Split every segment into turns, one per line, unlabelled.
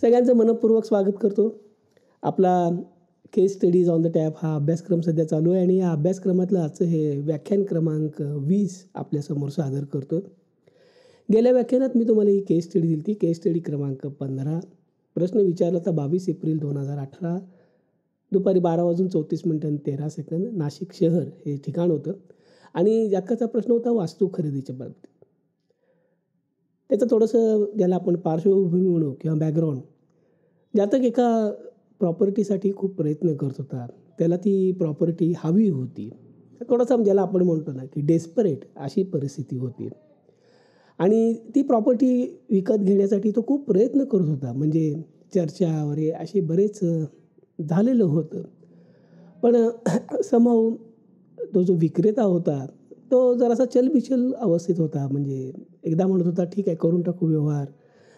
सगळ्यांचं मनःपूर्वक स्वागत करतो. आपला केस स्टडीज ऑन द टॅप हा अभ्यासक्रम सध्या चालू आहे आणि या अभ्यासक्रमातलं आजचं हे व्याख्यान क्रमांक 20 आपल्यासमोर सादर करतो. गेल्या व्याख्यानात मी तुम्हाला ही केस स्टडी दिली होती. केस स्टडी क्रमांक 15. प्रश्न विचारला होता 22 एप्रिल 2018 दुपारी 12:34 नाशिक शहर हे ठिकाण होतं आणि जातकाचा प्रश्न होता वास्तू खरेदीच्या बाबतीत. त्याचं थोडंसं ज्याला आपण पार्श्वभूमी म्हणू किंवा बॅकग्राऊंड. जातक एका प्रॉपर्टीसाठी खूप प्रयत्न करत होता. त्याला ती प्रॉपर्टी हवी होती. थोडासा ज्याला आपण म्हणतो ना की डेस्परेट अशी परिस्थिती होती आणि ती प्रॉपर्टी विकत घेण्यासाठी तो खूप प्रयत्न करत होता. म्हणजे चर्चा वगैरे असे बरेच झालेलं होतं. पण समहाऊ तो जो विक्रेता होता तो जरासा चलबिचल अवस्थेत होता. म्हणजे एकदा म्हणत होता ठीक आहे करून टाकू व्यवहार.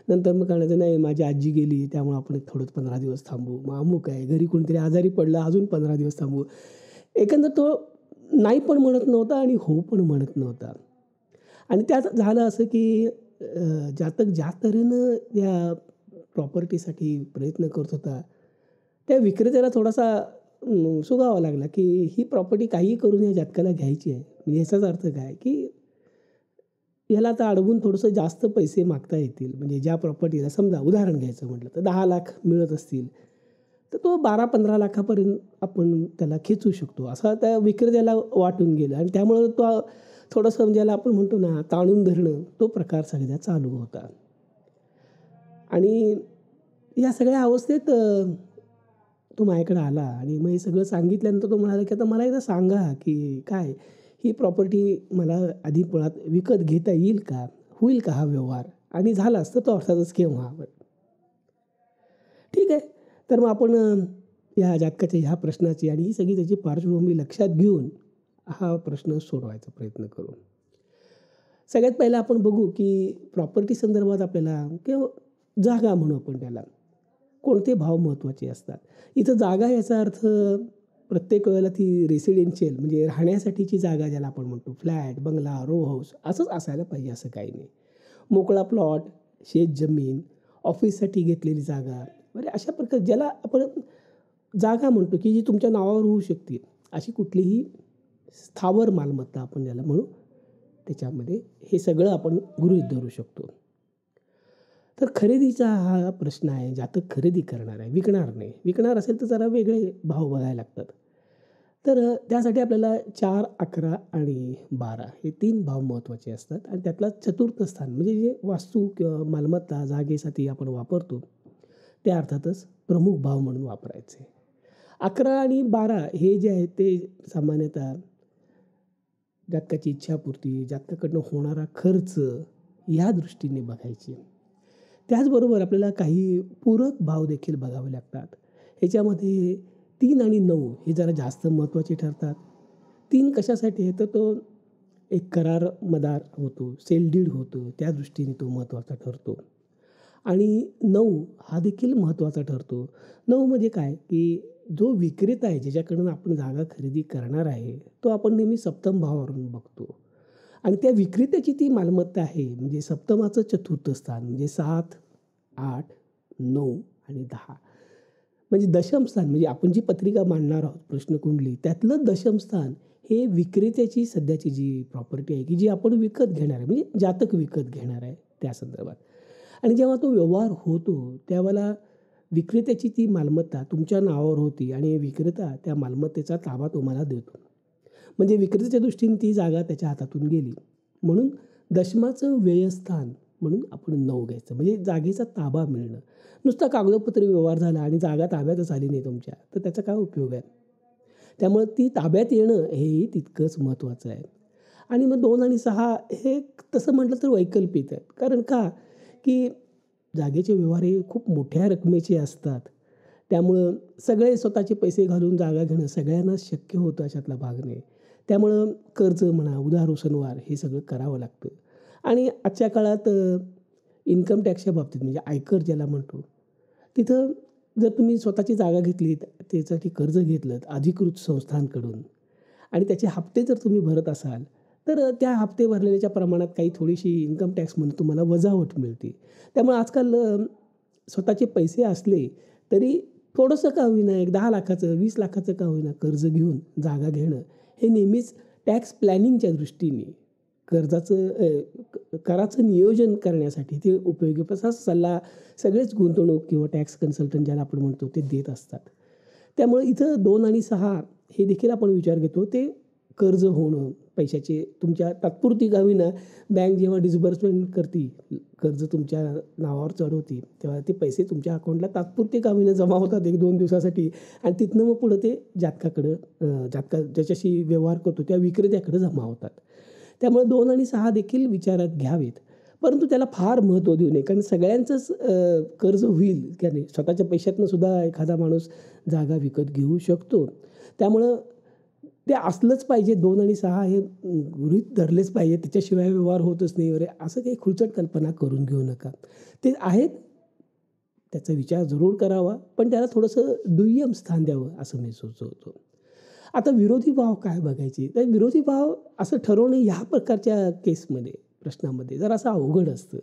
नंतर मग कळायचं नाही माझी आजी गेली त्यामुळं आपण थोडं 15 दिवस थांबू. मग अमुक आहे घरी कोणीतरी आजारी पडलं अजून 15 दिवस थांबू. एकंदर तो नाही पण म्हणत नव्हता आणि हो पण म्हणत नव्हता. आणि त्यात झालं असं की जातक ज्या तऱ्हेनं या प्रॉपर्टीसाठी प्रयत्न करत होता त्या विक्रेत्याला थोडासा सुगावा लागला की ही प्रॉपर्टी काहीही करून या जातकाला घ्यायची आहे. म्हणजे याचाच अर्थ काय की याला आता अडवून थोडंसं जास्त पैसे मागता येतील. म्हणजे ज्या प्रॉपर्टीला समजा उदाहरण घ्यायचं म्हटलं तर 10 लाख मिळत असतील तर तो 12-15 लाखापर्यंत आपण त्याला खेचू शकतो असं त्या विक्रेत्याला वाटून गेलं आणि त्यामुळं तो थोडंसं म्हणजे याला आपण म्हणतो ना ताणून धरणं तो प्रकार सगळ्या चालू होता. आणि या सगळ्या अवस्थेत तो माझ्याकडे आला आणि मग हे सगळं सांगितल्यानंतर तो म्हणाला की आता मला एकदा सांगा की काय ही प्रॉपर्टी मला आधी मुळात विकत घेता येईल का? होईल का हा व्यवहार? आणि झालाच तर तो अर्थातच केव्हा? ठीक आहे. तर मग आपण या जातकाच्या ह्या प्रश्नाची आणि ही सगळी त्याची पार्श्वभूमी लक्षात घेऊन हा प्रश्न सोडवायचा प्रयत्न करू. सगळ्यात पहिला आपण बघू की प्रॉपर्टी संदर्भात आपल्याला किंवा जागा म्हणू आपण त्याला कोणते भाव महत्त्वाचे असतात. इथं जागा याचा अर्थ प्रत्येक वेळेला ती रेसिडेन्शियल म्हणजे राहण्यासाठीची जागा ज्याला आपण म्हणतो फ्लॅट, बंगला, रो हाऊस असंच असायला पाहिजे असं काही नाही. मोकळा प्लॉट, शेत जमीन, ऑफिससाठी घेतलेली जागा म्हणजे अशा प्रकारे ज्याला आपण जागा म्हणतो की जी तुमच्या नावावर होऊ शकते अशी कुठलीही स्थावर मालमत्ता आपण ज्याला म्हणू त्याच्यामध्ये हे सगळं आपण गृहीत धरू शकतो. तर खरेदीचा हा प्रश्न आहे. जातक खरेदी करणार आहे विकणार नाही. विकणार असेल तर जरा वेगळे भाव बघायला लागतात. तर त्यासाठी आपल्याला 4, 11 आणि 12 हे 3 भाव महत्त्वाचे असतात आणि त्यातला चतुर्थ स्थान म्हणजे जे वास्तू किंवा मालमत्ता जागेसाठी आपण वापरतो त्या अर्थातच प्रमुख भाव म्हणून वापरायचे. 11 आणि 12 हे जे आहेत ते सामान्यतः जातकाची इच्छापूर्ती जातकाकडनं होणारा खर्च ह्या दृष्टीने बघायचे. त्याचबरोबर आपल्याला काही पूरक भाव देखील बघावे लागतात. ह्याच्यामध्ये 3 आणि 9 हे जरा जास्त महत्त्वाचे ठरतात. 3 कशासाठी आहे तर तो एक करार मदार होतो, सेल डीड होतो त्या दृष्टीने तो महत्त्वाचा ठरतो. आणि 9 हा देखील महत्त्वाचा ठरतो. 9 म्हणजे काय की जो विक्रेता आहे ज्याच्याकडून आपण जागा खरेदी करणार आहे तो आपण नेहमी सप्तम भावावरून बघतो. आणि त्या विक्रेत्याची ती मालमत्ता आहे म्हणजे सप्तमाचं चतुर्थ स्थान म्हणजे 7, 8, 9 आणि 10 म्हणजे दशम स्थान म्हणजे आपण जी पत्रिका मांडणार आहोत प्रश्नकुंडली त्यातलं दशम स्थान हे विक्रेत्याची सध्याची जी प्रॉपर्टी आहे की जी आपण विकत घेणार आहे म्हणजे जातक विकत घेणार आहे त्या संदर्भात. आणि जेव्हा तो व्यवहार होतो त्यावेळेला विक्रेत्याची ती मालमत्ता तुमच्या नावावर होती आणि विक्रेता त्या मालमत्तेचा ताबा तुम्हाला देतो. म्हणजे विक्रेत्याच्या दृष्टीने ती जागा त्याच्या हातातून गेली म्हणून दशमाचं व्ययस्थान म्हणून आपण 9 घ्यायचं म्हणजे जागेचा ताबा मिळणं. नुसता कागदोपत्री व्यवहार झाला आणि जागा ताब्यातच आली नाही तुमच्या तर त्याचा काय उपयोग आहे. त्यामुळे ती ताब्यात येणं हेही तितकंच महत्त्वाचं आहे. आणि मग 2 आणि 6 हे तसं म्हटलं तर वैकल्पिक आहेत. कारण का की जागेचे व्यवहार हे खूप मोठ्या रकमेचे असतात. त्यामुळं सगळे स्वतःचे पैसे घालून जागा घेणं सगळ्यांनाच शक्य होतं अशातला भाग नाही. त्यामुळं कर्ज म्हणा, उधार उसनवार हे सगळं करावं लागतं. आणि आजच्या काळात इन्कम टॅक्सच्या बाबतीत म्हणजे आयकर ज्याला म्हणतो, तिथं जर तुम्ही स्वतःची जागा घेतलीत, त्यासाठी कर्ज घेतलंत अधिकृत संस्थांकडून आणि त्याचे हप्ते जर तुम्ही भरत असाल, तर त्या हप्ते भरलेल्याच्या प्रमाणात काही थोडीशी इन्कम टॅक्स म्हणून तुम्हाला वजावट मिळते. त्यामुळे आजकाल स्वतःचे पैसे असले तरी थोडंसं का होईना एक 10,00,000चं 20,00,000चं का होईना कर्ज घेऊन जागा घेणं हे नेहमीच टॅक्स प्लॅनिंगच्या दृष्टीने कर्जाचं कराचं नियोजन करण्यासाठी ते उपयोगी तसा सल्ला सगळेच गुंतवणूक किंवा टॅक्स कन्सल्टंट ज्याला आपण म्हणतो ते देत असतात. त्यामुळे इथं 2 आणि 6 हे देखील आपण विचार घेतो ते कर्ज होणं, पैशाचे तुमच्या तात्पुरती का होईना बँक जेव्हा डिस्बर्समेंट करते, कर्ज तुमच्या नावावर चढवते, तेव्हा ते पैसे तुमच्या अकाउंटला तात्पुरते का होईना जमा होतात 1-2 दिवसासाठी आणि तिथनं मग पुढं ते जातका ज्याच्याशी व्यवहार करतो त्या विक्रेत्याकडे जमा होतात. त्यामुळे 2 आणि 6 देखील विचारात घ्यावेत. परंतु त्याला फार महत्त्व देऊ नये कारण सगळ्यांचंच कर्ज होईल की नाही. स्वतःच्या पैशातनं सुद्धा एखादा माणूस जागा विकत घेऊ शकतो. त्यामुळं ते असलंच पाहिजे 2 आणि 6 हे गृहीत धरलेच पाहिजे. त्याच्याशिवाय व्यवहार होतच नाही वगैरे असं काही खुळचट कल्पना करून घेऊ नका. ते आहेत, त्याचा विचार जरूर करावा, पण त्याला थोडंसं दुय्यम स्थान द्यावं असं मी सुचवतो. आता विरोधी भाव काय बघायचे? तर विरोधी भाव असं ठरवणं ह्या प्रकारच्या केसमध्ये, प्रश्नामध्ये जरासं अवघड असतं.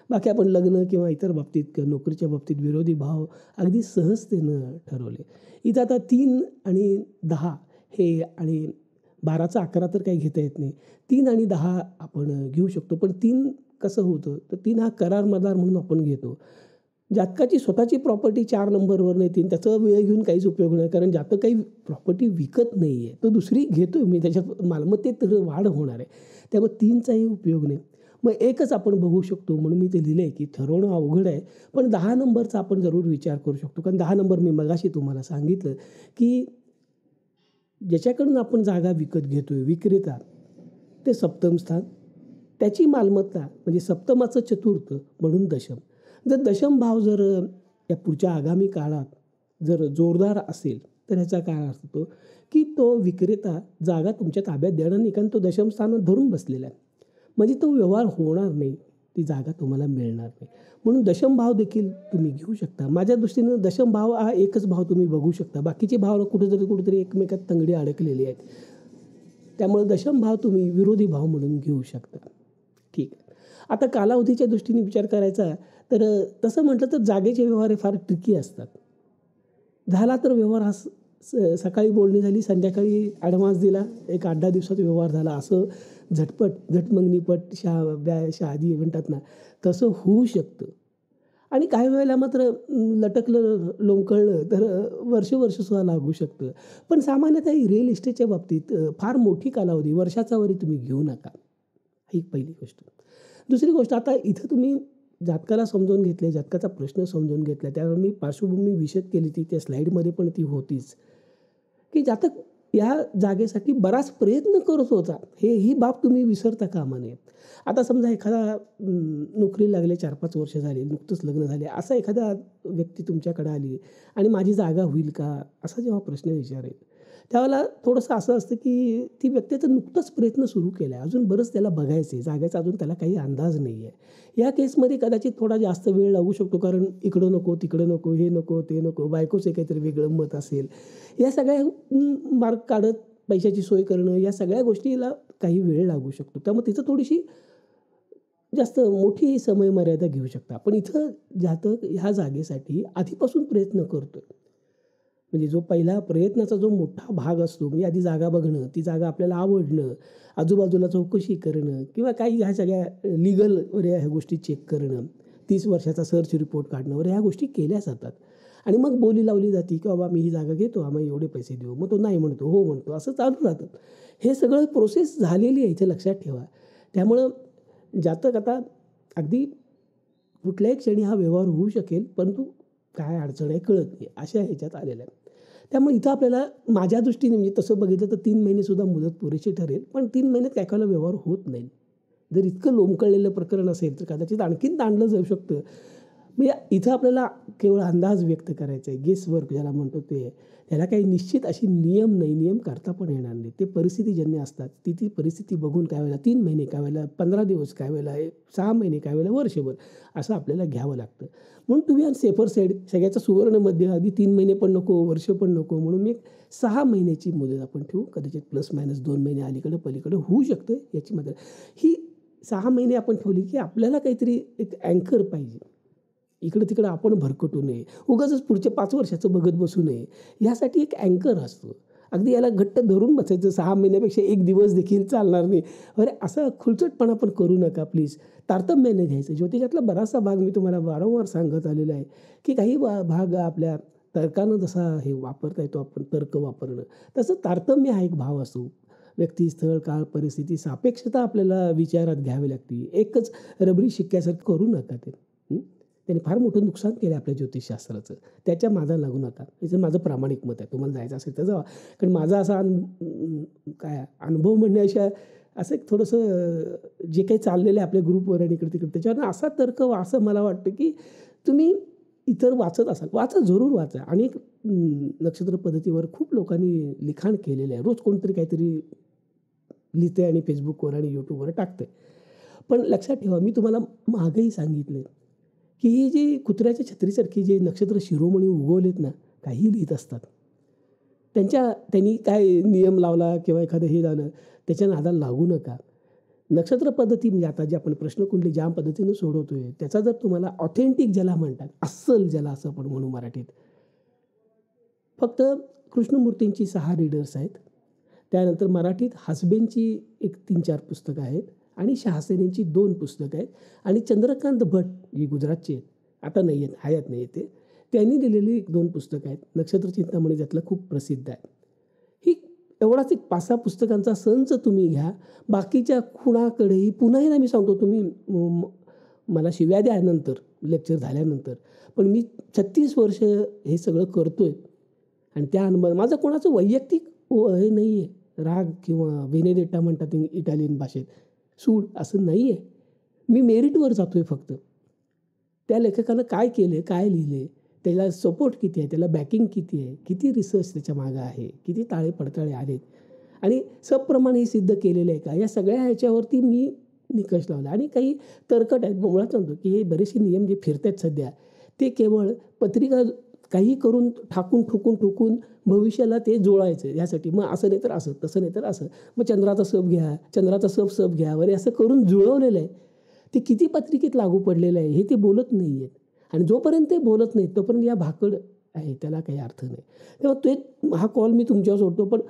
बाकी आपण लग्न किंवा इतर बाबतीत किंवा नोकरीच्या बाबतीत विरोधी भाव अगदी सहजतेनं ठरवले. इथं आता 3 आणि 10 हे आणि 12चा 11 तर काही घेता येत नाही. 3 आणि 10 आपण घेऊ शकतो. पण 3 कसं होतं, तर 3 हा करार मदार म्हणून आपण घेतो. जातकाची स्वतःची प्रॉपर्टी 4 नंबरवर येतील त्याचा वेळ घेऊन काहीच उपयोग नाही. कारण जातक काही प्रॉपर्टी विकत नाही आहे. तो दुसरी घेतो आहे. मी त्याच्यात मालमत्तेत तर वाढ होणार आहे. त्यामुळे 3चाही उपयोग नाही. मग एकच आपण बघू शकतो म्हणून मी ते लिहिलं आहे, की ठरवणं अवघड आहे. पण 10 नंबरचा आपण जरूर विचार करू शकतो. कारण 10 नंबर मी मगाशी तुम्हाला सांगितलं, की ज्याच्याकडून आपण जागा विकत घेतो आहे विक्रेता, ते सप्तम स्थान, त्याची मालमत्ता म्हणजे सप्तमाचं चतुर्थ म्हणून दशम. जर दशम भाव जर या पुढच्या आगामी काळात जर जोरदार असेल तर ह्याचा काय अर्थ होतो, की तो विक्रेता जागा तुमच्या ताब्यात देणार नाही कारण तो दशम स्थानात धरून बसलेला आहे. म्हणजे तो व्यवहार होणार नाही, ती जागा तुम्हाला मिळणार नाही. म्हणून दशम भाव देखील तुम्ही घेऊ शकता. माझ्या दृष्टीनं दशम भाव हा एकच भाव तुम्ही बघू शकता. बाकीचे भाव कुठेतरी एकमेकात तंगडी अडकलेली आहेत. त्यामुळे दशम भाव तुम्ही विरोधी भाव म्हणून घेऊ शकता. ठीक आहे. आता कालावधीच्या दृष्टीने विचार करायचा तर तसं म्हटलं तर जागेचे व्यवहार हे फार ट्रिकी असतात. झाला तर व्यवहार हा सकाळी बोलणी झाली, संध्याकाळी ॲडव्हान्स दिला, एक 8-10 दिवसात व्यवहार झाला, असं झटमंगनीपट शादी म्हणतात ना, तसं होऊ शकतं. आणि काही वेळेला मात्र लटकलं, लोंबकळलं तर वर्ष-वर्षसुद्धा लागू शकतं. पण सामान्यतः रिअल इस्टेटच्या बाबतीत फार मोठी कालावधी वर्षाचा वरी तुम्ही घेऊ नका. ही एक पहिली गोष्ट. दुसरी गोष्ट, आता इथं तुम्ही जातकाला समजावून घेतले, जातकाचा प्रश्न समजावून घेतला, त्यावर मी पार्श्वभूमी विशद केली ती त्या स्लाईडमध्ये पण ती होतीच, की जातक या जागेसाठी बराच प्रयत्न करत होता. ही बाब तुम्ही विसरता कामा नये. आता समजा एखादा नोकरीला लागले 4-5 वर्ष झाली, नुकतंच लग्न झाले, असा एखादा व्यक्ती तुमच्याकडे आली आणि माझी जागा होईल का? असा जेव्हा प्रश्न विचारेल, त्यावेळेला थोडंसं असं असतं, की ती व्यक्ती तर नुकताच प्रयत्न सुरू केला आहे. अजून बरंच त्याला बघायचं आहे. जागेचा अजून त्याला काही अंदाज नाही आहे. या केसमध्ये कदाचित थोडा जास्त वेळ लागू शकतो कारण इकडं नको, तिकडं नको, हे नको, ते नको, बायकोचं काहीतरी वेगळं मत असेल. या सगळ्या मार्ग काढत पैशाची सोय करणं, या सगळ्या गोष्टीला काही वेळ लागू शकतो. त्यामुळे तिथं थोडीशी जास्त मोठी समयमर्यादा घेऊ शकता. पण इथं जातक ह्या जागेसाठी आधीपासून प्रयत्न करतोय. म्हणजे जो पहिला प्रयत्नाचा जो मोठा भाग असतो, म्हणजे आधी जागा बघणं, ती जागा आपल्याला आवडणं, आजूबाजूला चौकशी करणं किंवा काही ह्या सगळ्या लीगल वगैरे ह्या गोष्टी चेक करणं, 30 वर्षाचा सर्च रिपोर्ट काढणं वगैरे ह्या गोष्टी केल्या जातात. आणि मग बोली लावली जाते, की बाबा मी ही जागा घेतो, आम्हाला एवढे पैसे देऊ. मग तो नाही म्हणतो, हो म्हणतो, असं चालू राहतं. हे सगळं प्रोसेस झालेली आहे, इथे लक्षात ठेवा. त्यामुळं जातक आता अगदी कुठल्याही क्षणी हा व्यवहार होऊ शकेल, परंतु काय अडचण आहे कळत नाही, अशा ह्याच्यात आलेल्या आहे. त्यामुळे इथं आपल्याला माझ्या दृष्टीने म्हणजे तसं बघितलं तर 3 महिनेसुद्धा मुदत पुरेशी ठरेल. पण 3 महिन्यात काही काहीला व्यवहार होत नाही. जर इतकं लोंबकळलेलं प्रकरण असेल तर कदाचित आणखीन ताणलं जाऊ शकतं. म्हणजे इथं आपल्याला केवळ अंदाज व्यक्त करायचा आहे, गेस वर्क ज्याला म्हणतो ते. त्याला काही निश्चित अशी नियम नाही, नियम करता पण येणार नाही. ते परिस्थितीजन्य असतात. ती परिस्थिती बघून काय वेळेला 3 महिने, काय वेळेला 15 दिवस, काय वेळेला 6 महिने, काय वेळेला वर्षभर असं आपल्याला घ्यावं लागतं. म्हणून तुम्ही ऑन सेफर साईड सगळ्याचं सुवर्ण मध्य अगदी 3 महिने पण नको, वर्ष पण नको, म्हणून मी 6 महिन्याची मुदत आपण ठेवू. कदाचित प्लस मायनस 2 महिने अलीकडं पलीकडं होऊ शकतं याची मदत. ही 6 महिने आपण ठेवली की आपल्याला काहीतरी एक अँकर पाहिजे. इकडं-तिकडं आपण भरकटू नये. उगाचच पुढच्या 5 वर्षाचं बघत बसू नये. यासाठी एक अँकर असतो. अगदी याला घट्ट धरून बसायचं. 6 महिन्यापेक्षा 1 दिवस देखील चालणार नाही. अरे असा खुलचटपणा पण करू नका प्लीज. तारतम्याने घ्यायचं. ज्योतिषातला बराचसा भाग मी तुम्हाला वारंवार सांगत आलेला आहे, की काही भाग आपल्या तर्कानं जसा हे वापरता येतो आपण तर्क वापरणं, तसं तारतम्य हा एक भाव असतो. व्यक्ती, स्थळ, काळ, परिस्थिती, सापेक्षता आपल्याला विचारात घ्यावी लागते. एकच रबरी शिक्क्यासारखं करू नका ते. त्याने फार मोठं नुकसान केलं आपल्या ज्योतिषशास्त्राचं. त्याच्या मागे लागू नका. याचं माझं प्रामाणिक मत आहे. तुम्हाला जायचं असेल तर जावा. कारण माझा असा काय अनुभव म्हणण्यापेक्षा असं एक थोडंसं जे काही चाललेलं आहे आपल्या ग्रुपवर आणि इकडे-तिकडे त्याच्यावरनं असा तर्क असं मला वाटतं, की तुम्ही इतर वाचत असाल, वाचा, जरूर वाचा. अनेक नक्षत्र पद्धतीवर खूप लोकांनी लिखाण केलेलं आहे. रोज कोणतरी काहीतरी लिहितंय आणि Facebookवर आणि YouTubeवर टाकतंय. पण लक्षात ठेवा, मी तुम्हाला मागेही सांगितलं की ही जी कुत्र्याच्या छत्रीसारखी जे नक्षत्र शिरोमणी उगवलेत ना, काहीही लिहित असतात. त्यांनी काय नियम लावला किंवा एखादं हे झालं, त्याच्या नादाला लागू नका. नक्षत्र पद्धती म्हणजे आता जे आपण प्रश्नकुंडली ज्या पद्धतीनं सोडवतोय, त्याचा जर तुम्हाला ऑथेंटिक ज्याला म्हणतात, अस्सल ज्याला असं आपण म्हणू मराठीत, फक्त कृष्णमूर्तींची 6 रीडर्स आहेत. त्यानंतर मराठीत हसबेंची एक 3-4 पुस्तकं आहेत आणि शहासेनींची 2 पुस्तकं आहेत आणि चंद्रकांत भट जी गुजरातची आहेत, आता नाही आहेत, हयात नाही आहेत ते, त्यांनी दिलेली 1-2 पुस्तकं आहेत. नक्षत्र चिंतामणी त्यातलं खूप प्रसिद्ध आहे. ही एवढाच एक 5-6 पुस्तकांचा संच तुम्ही घ्या. बाकीच्या खुणाकडेही पुन्हा एकदा मी सांगतो, तुम्ही मला शिव्या द्या नंतर लेक्चर झाल्यानंतर, पण मी 36 वर्ष हे सगळं करतोय आणि त्या अनुभव माझं कोणाचं वैयक्तिक हे नाही आहे, राग किंवा वेनेडेटा म्हणतात इटालियन भाषेत, सूड असं नाही आहे. मी मेरिटवर जातो आहे फक्त. त्या लेखकानं काय केलं, काय लिहिलं, त्याला सपोर्ट किती आहे, त्याला बॅकिंग किती आहे, किती रिसर्च त्याच्या मागं आहे, किती ताळे पडताळे आलेत आणि सप्रमाणे हे सिद्ध केलेलं आहे का, या सगळ्या ह्याच्यावरती मी निकष लावला. आणि काही तर्कट आहेत. मुळात सांगतो की हे बरेचसे नियम जे फिरत आहेत सध्या, ते केवळ पत्रिका काही करून ठोकून भविष्याला ते जुळायचं यासाठी. मग असं नाही तर असं, तसं नाही तर असं, मग चंद्राचा सप घ्या, चंद्राचा सप घ्या वगैरे असं करून जुळवलेलं आहे. ते किती पत्रिकेत लागू पडलेलं आहे हे ते बोलत नाही आहेत. आणि जोपर्यंत ते बोलत नाहीत तोपर्यंत या भाकड आहे, त्याला काही अर्थ नाही. तेव्हा ते हा कॉल मी तुमच्यावर सोडतो, पण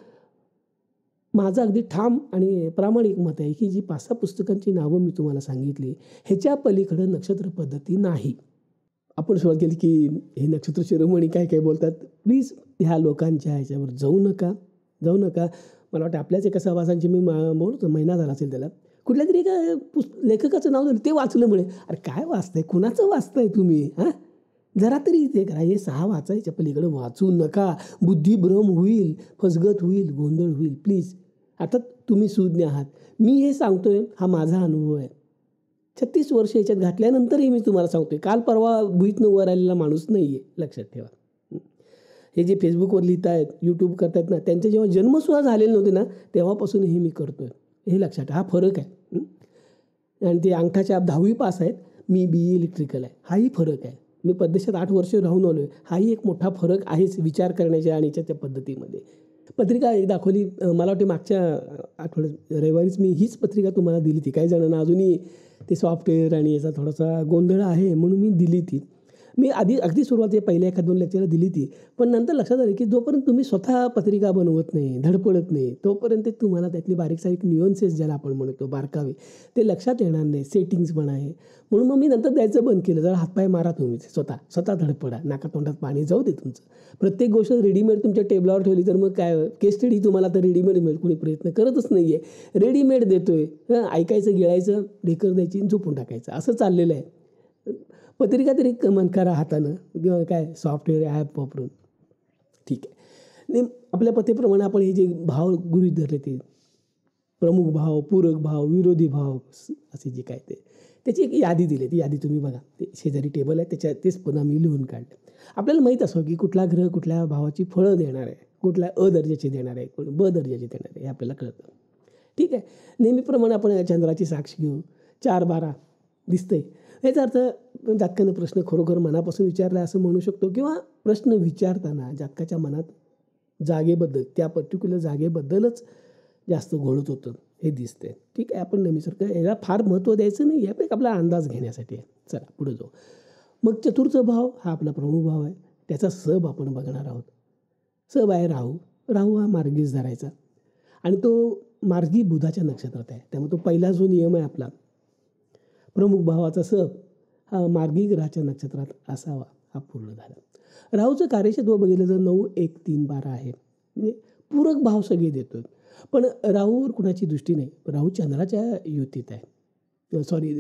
माझं अगदी ठाम आणि प्रामाणिक मत आहे की जी 5-6 पुस्तकांची नावं मी तुम्हाला सांगितली, ह्याच्या पलीकडं नक्षत्र पद्धती नाही. आपण सुरुवात केली की हे नक्षत्र शिरोमणी काय काय बोलतात. प्लीज ह्या लोकांच्या ह्याच्यावर जाऊ नका. मला वाटतं आपल्याच एका सहवासांची मी बोलतो, महिना झाला असेल त्याला, कुठल्या तरी एका लेखकाचं नाव दिलं, ते वाचलं म्हणे. अरे काय वाचताय, कुणाचं वाचताय तुम्ही? हां, जरा तरी ते करा. हे 6 वाचायच्या पलीकडे वाचू नका. बुद्धिभ्रम होईल, फसगत होईल, गोंधळ होईल. प्लीज. आता तुम्ही सुज्ञ आहात. मी हे सांगतोय, हा माझा अनुभव आहे. 36 वर्ष याच्यात घातल्यानंतरही मी तुम्हाला सांगतोय. काल परवा भुईतनं वर आलेला माणूस नाही आहे, लक्षात ठेवा. हे जे फेसबुकवर लिहित आहेत, यूट्यूब करतायत ना, त्यांचे जेव्हा जन्मसुद्धा झालेले नव्हते ना, तेव्हापासून हे मी करतोय. हे लक्षात ठेवा. हा फरक आहे. आणि ते अंगठाच्या 10वी पास आहेत, मी BE इलेक्ट्रिकल आहे. हाही फरक आहे. मी परदेशात 8 वर्ष राहून आलो आहे. हाही एक मोठा फरक आहेच विचार करण्याच्या आणि त्या पद्धतीमध्ये. पत्रिका एक दाखवली, मला वाटते मागच्या आठवड्यात रविवारीच मी हीच पत्रिका तुम्हाला दिली ती. काही जणांना अजूनही ते सॉफ्टवेअर आणि याचा थोडासा गोंधळ आहे म्हणून मी दिली ती. मी अगदी सुरुवातीला पहिल्या 1-2 लेक्चरला दिली ती. पण नंतर लक्षात आलं की जोपर्यंत तुम्ही स्वतः पत्रिका बनवत नाही, धडपडत नाही, तोपर्यंत तुम्हाला त्यातली बारीक-सारीक न्यूअन्सेस ज्याला आपण म्हणतो, बारकावे, ते लक्षात येणार नाही. सेटिंग्स पण आहे. म्हणून मग मी नंतर द्यायचं बंद केलं. जरा हातपाय मारा तुम्ही, स्वतः धडपडा. नाकातोंडात पाणी जाऊ दे तुमचं. प्रत्येक गोष्ट रेडीमेड तुमच्या टेबलावर ठेवली तर मग काय, केस स्टडी तुम्हाला तर रेडीमेड मिळेल. कोणी प्रयत्न करतच नाही आहे. रेडीमेड देतोय. ऐकायचं, गिळायचं, ढेकर द्यायची, झोपून टाकायचं, असं चाललेलं आहे. पत्रिका तरी कमेंट करा हातानं किंवा काय सॉफ्टवेअर ॲप वापरून. ठीक आहे. नाही, आपल्या पद्धतीप्रमाणे आपण हे जे भाव गृहीत धरले, ते प्रमुख भाव, पूरक भाव, विरोधी भाव, असे जे काय ते त्याची एक यादी दिली. ती यादी तुम्ही बघा. ते शेजारी टेबल आहे त्याच्यात तेच पुन्हा मी लिहून काढलं. आपल्याला माहीत असावं की कुठला ग्रह कुठल्या भावाची फळं देणार आहे, कुठल्या अ दर्जाची देणार आहे, कोण ब दर्जाची देणार आहे हे आपल्याला कळतं. ठीक आहे. नेहमीप्रमाणे आपण चंद्राची साक्ष घेऊ. 4-12 दिसतंय. याचा अर्थ जातकानं प्रश्न खरोखर मनापासून विचारला असं म्हणू शकतो किंवा प्रश्न विचारताना जातकाच्या मनात जागेबद्दल, त्या पर्टिक्युलर जागेबद्दलच जास्त घोळत होतं हे दिसतंय. ठीक आहे. आपण नेहमीसारखं याला फार महत्त्व द्यायचं नाही आहे. पण एक आपला अंदाज घेण्यासाठी आहे. चला पुढे जाऊ. मग चतुर्थ भाव हा आपला प्रमुख भाव आहे. त्याचा सब आपण बघणार आहोत. सब आहे राहू. राहू हा मार्गीच धरायचा आणि तो मार्गी बुधाच्या नक्षत्रात आहे. त्यामुळे तो पहिला जो नियम आहे आपला प्रमुख भावाचा सब हा मार्गी ग्रहाच्या नक्षत्रात असावा हा पूर्ण झाला. राहूचं कार्यक्षेत्र बघितलं तर 9, 1, 3, 12 आहे. म्हणजे पूरक भाव सगळे देतो. पण राहूवर कुणाची दृष्टी नाही. राहू चंद्राच्या युतीत आहे. सॉरी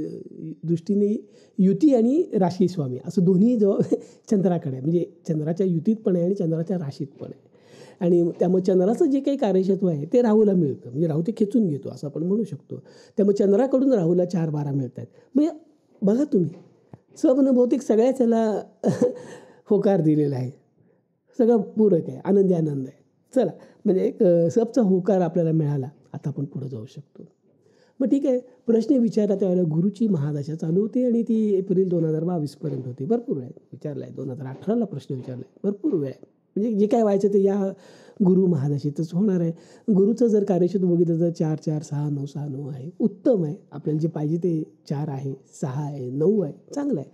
दृष्टीने युती आणि राशी स्वामी असं दोन्ही जवळ चंद्राकडे आहे. म्हणजे चंद्राच्या युतीत पण आहे आणि चंद्राच्या राशीत पण आहे. आणि त्यामुळे चंद्राचं जे काही कार्यक्षेत्र आहे ते राहूला मिळतं. म्हणजे राहू ते खेचून घेतो असं आपण म्हणू शकतो. त्यामुळे चंद्राकडून राहूला 4-12 मिळत आहेत. म्हणजे बघा तुम्ही सबनं बहुतेक सगळ्याच ह्याला होकार दिलेला आहे. सगळं पूरक आहे. आनंदी आनंद आहे. चला म्हणजे एक सबचा होकार आपल्याला मिळाला. आता आपण पुढे जाऊ शकतो. मग ठीक आहे. प्रश्न विचारला त्यावेळेला गुरुची महादशा चालू होती आणि ती एप्रिल 2022 होती. भरपूर वेळ विचारला आहे. 2018ला प्रश्न विचारला आहे. भरपूर वेळ आहे. म्हणजे जे काय व्हायचं ते या गुरु महादशेतच होणार आहे. गुरुचं जर कार्यक्षेत्र बघितलं तर 4-4, 6-9, 6-9 आहे. उत्तम आहे. आपल्याला जे पाहिजे ते 4 आहे, 6 आहे, 9 आहे. चांगलं आहे.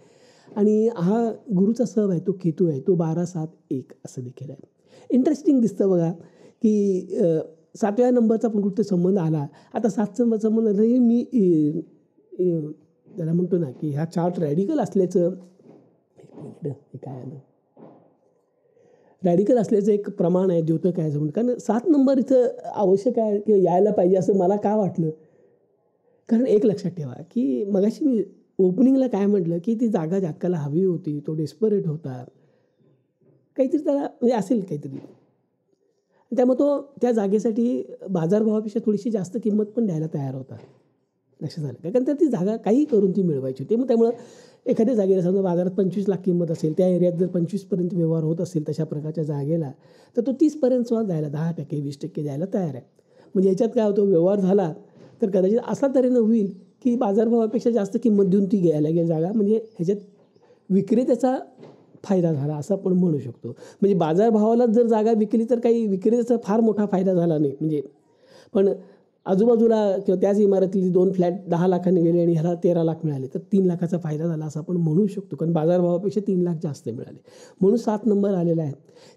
आणि हा गुरुचा सब आहे तो केतू आहे. तो 12-7-1 असं देखील आहे. इंटरेस्टिंग दिसतं बघा की 7व्या नंबरचा पण कुठे संबंध आला. आता 7चा संबंध आला हे मी त्याला म्हणतो ना की ह्या चार्ट रॅडिकल असल्याचं एक मिनिट हे काय आलं रॅडिकल असल्याचं एक प्रमाण आहे द्योतक आहे असं म्हणून. कारण 7 नंबर इथं आवश्यक आहे किंवा यायला पाहिजे असं मला का वाटलं. कारण एक लक्षात ठेवा की मगाशी मी ओपनिंगला काय म्हटलं की ती जागा जातकाला हवी होती. तो डेस्परेट होता. काहीतरी त्याला म्हणजे असेल काहीतरी. त्यामुळे तो त्या जागेसाठी बाजारभावापेक्षा थोडीशी जास्त किंमत पण द्यायला तयार होता. लक्षात आलं का. कारण तर ती जागा काही करून ती मिळवायची होती. मग त्यामुळं एखाद्या जागेला समजा बाजारात 25 लाख किंमत असेल, त्या एरियात जर 25पर्यंत व्यवहार होत असेल तशा प्रकारच्या जागेला तर तो 30पर्यंत सुद्धा द्यायला 10%, 20% द्यायला तयार आहे. म्हणजे याच्यात काय होतं व्यवहार झाला तर कदाचित असा तऱ्हेनं होईल की बाजारभावापेक्षा जास्त किंमत देऊन ती घ्यायला गेली जागा. म्हणजे ह्याच्यात विक्रेत्याचा फायदा झाला असं आपण म्हणू शकतो. म्हणजे बाजारभावालाच जर जागा विकली तर काही विक्रेत्याचा फार मोठा फायदा झाला नाही. म्हणजे पण आजूबाजूला किंवा त्याच इमारतीतली 2 फ्लॅट 10 लाखांनी गेले आणि ह्याला 13 लाख मिळाले तर 3 लाखाचा फायदा झाला असं आपण म्हणू शकतो. कारण बाजारभावापेक्षा 3 लाख जास्त मिळाले. म्हणून 7 नंबर आलेला आहे.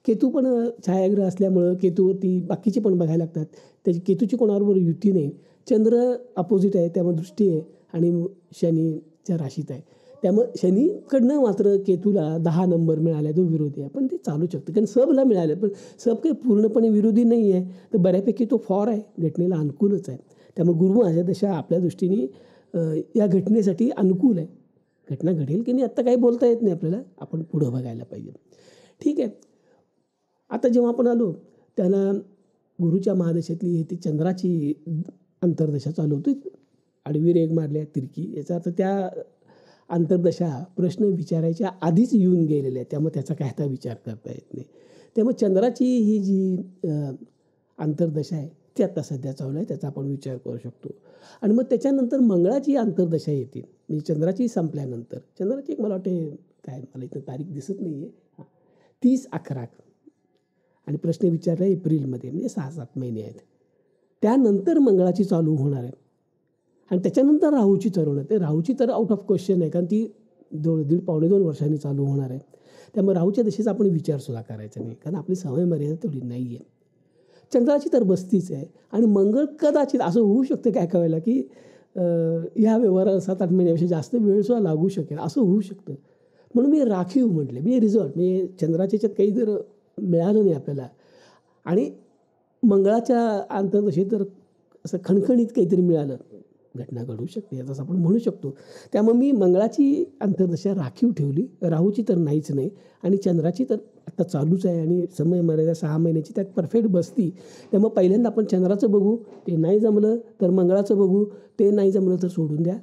केतू पण छायाग्रह असल्यामुळं केतूवरती बाकीचे पण बघायला लागतात. त्याची केतूची कोणाबरोबर युती नाही. चंद्र अपोजिट आहे त्यामुळे दृष्टी आहे आणि शनीच्या राशीत आहे. त्यामुळे शनीकडनं मात्र केतूला 10 नंबर मिळाला तो विरोधी आहे. पण ते चालू शकतं कारण सबला मिळालं पण सब काही पूर्णपणे विरोधी नाही आहे. तर बऱ्यापैकी तो फॉर आहे. घटनेला अनुकूलच आहे. त्यामुळे गुरु महादशा आपल्या दृष्टीने या घटनेसाठी अनुकूल आहे. घटना घडेल की नाही आत्ता काही बोलता येत नाही आपल्याला. आपण पुढं बघायला पाहिजे. ठीक आहे. आता जेव्हा आपण आलो त्याला गुरुच्या महादशेतली ती चंद्राची अंतर्दशा चालू होती. आडवी रेघ मारली आहे तिरकी. याचा अर्थ त्या अंतर्दशा प्रश्न विचारायच्या आधीच येऊन गेलेले आहेत. त्यामुळे त्याचा काय आता विचार करता येत नाही. त्यामुळे चंद्राची ही जी अंतर्दशा आहे ती आता सध्या चालू आहे. त्याचा आपण विचार करू शकतो. आणि मग त्याच्यानंतर मंगळाची अंतर्दशा येते. म्हणजे चंद्राची संपल्यानंतर चंद्राची एक मला वाटते काय मला इथं तारीख दिसत नाही आहे. 30/11 आणि प्रश्न विचारला एप्रिलमध्ये म्हणजे 6-7 महिने आहेत. त्यानंतर मंगळाची चालू होणार आहे. आणि त्याच्यानंतर राहूची चालू होणार. ते राहूची तर आउट ऑफ क्वेश्चन आहे कारण ती 1.5-1.25 वर्षांनी चालू होणार आहे. त्यामुळे राहूच्या दिशेचा आपण विचारसुद्धा करायचा नाही कारण आपली समय मर्यादा तेवढी नाही आहे. चंद्राची तर बस्तीच आहे आणि मंगळ कदाचित असं होऊ शकतं काय वेळेला की ह्या व्यवहाराला 7-8 महिन्यापेक्षा जास्त वेळसुद्धा लागू शकेल असं होऊ शकतं. म्हणून मी राखीव म्हटले म्हणजे रिझल्ट म्हणजे चंद्राच्या ह्याच्यात काही जर मिळालं नाही आपल्याला आणि मंगळाच्या अंतर्दशेत जर असं खणखणीत काहीतरी मिळालं घटना घडू शकते याचं आपण म्हणू शकतो. त्यामुळे मी मंगळाची अंतर्दशा राखीव ठेवली. राहूची तर नाहीच नाही आणि चंद्राची तर आता चालूच आहे आणि समय मर्यादा 6 महिन्याची त्यात परफेक्ट बसती. त्यामुळे पहिल्यांदा आपण चंद्राचं बघू. ते नाही जमलं तर मंगळाचं बघू. ते नाही जमलं तर सोडून द्या.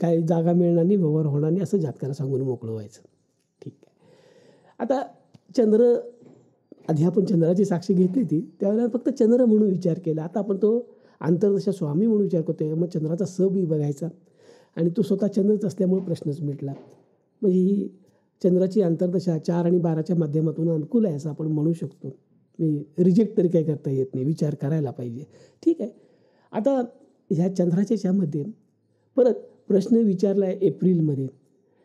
काय जागा मिळणार नाही, व्यवहार होणार नाही असं जातकाला सांगून मोकळं व्हायचं. ठीक आहे. आता चंद्र, आधी आपण चंद्राची साक्षी घेतली होती त्यावेळेला फक्त चंद्र म्हणून विचार केला. आता आपण तो अंतर्दशा स्वामी म्हणून विचार करतोय. मग चंद्राचा बी बघायचा आणि तो स्वतः चंद्रच असल्यामुळे प्रश्नच मिटला. म्हणजे ही चंद्राची अंतर्दशा 4 आणि 12च्या माध्यमातून अनुकूल आहे असं आपण म्हणू शकतो. म्हणजे रिजेक्ट तरी काही करता येत नाही, विचार करायला पाहिजे. ठीक आहे. आता ह्या चंद्राच्या ह्याच्यामध्ये परत प्रश्न विचारला आहे एप्रिलमध्ये.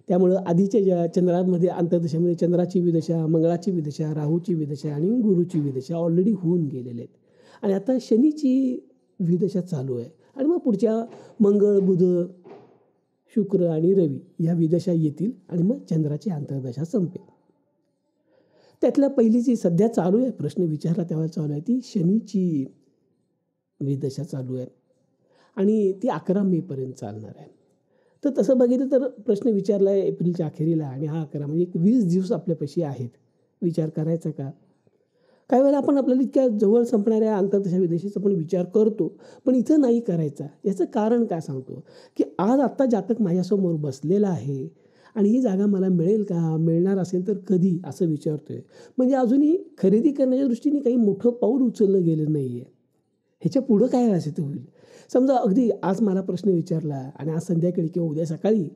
त्यामुळं आधीच्या ज्या चंद्रामध्ये अंतर्दशामध्ये चंद्राची विदशा, मंगळाची विदशा, राहूची विदशा आणि गुरुची विदशा ऑलरेडी होऊन गेलेले आहेत. आणि आता शनीची विदशा चालू आहे. आणि मग पुढच्या मंगळ, बुध, शुक्र आणि रवी ह्या विदशा येतील आणि मग चंद्राची अंतर्दशा संपेल. त्यातल्या पहिली जी सध्या चालू आहे, प्रश्न विचारला तेव्हा चालू आहे, ती शनीची विदशा चालू आहे आणि ती 11 मेपर्यंत चालणार आहे. तर तसं बघितलं तर प्रश्न विचारला आहे एप्रिलच्या अखेरीला आणि हा 11 म्हणजे एक 20 दिवस आपल्यापाशी आहेत. विचार करायचा का? काही वेळेला आपण आपल्याला इतक्या जवळ संपणाऱ्या अंतर्दशा विदेशीचा पण विचार करतो, पण इथं नाही करायचा. याचं कारण काय सांगतो, की आज आत्ता जातक माझ्यासमोर बसलेला आहे आणि ही जागा मला मिळेल का? मिळणार असेल तर कधी? असं विचारतोय. म्हणजे अजूनही खरेदी करण्याच्या दृष्टीने काही मोठं पाऊल उचललं गेलं नाही आहे. ह्याच्या पुढं काय असेल तर होईल. समजा अगदी आज मला प्रश्न विचारला आणि आज संध्याकाळी किंवा उद्या सकाळी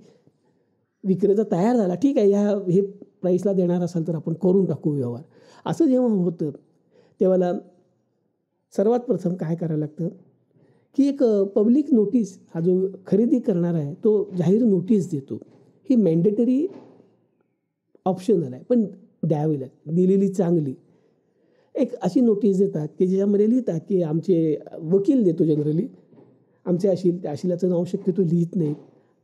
विक्रेता तयार झाला, ठीक आहे, हे प्राईसला देणार असाल तर आपण करून टाकू व्यवहार. असं जेव्हा होतं तेव्हा सर्वात प्रथम काय करायला लागतं, की एक पब्लिक नोटीस हा जो खरेदी करणार आहे तो जाहीर नोटीस देतो. ही मॅन्डेटरी ऑप्शनल आहे, पण द्यावी लागते, दिलेली चांगली. एक अशी नोटीस देतात की ज्याच्यामध्ये लिहितात की आमचे वकील देतो जनरली, आमचे अशील त्या अशिलाचं नाव शक्यतो लिहित नाहीत,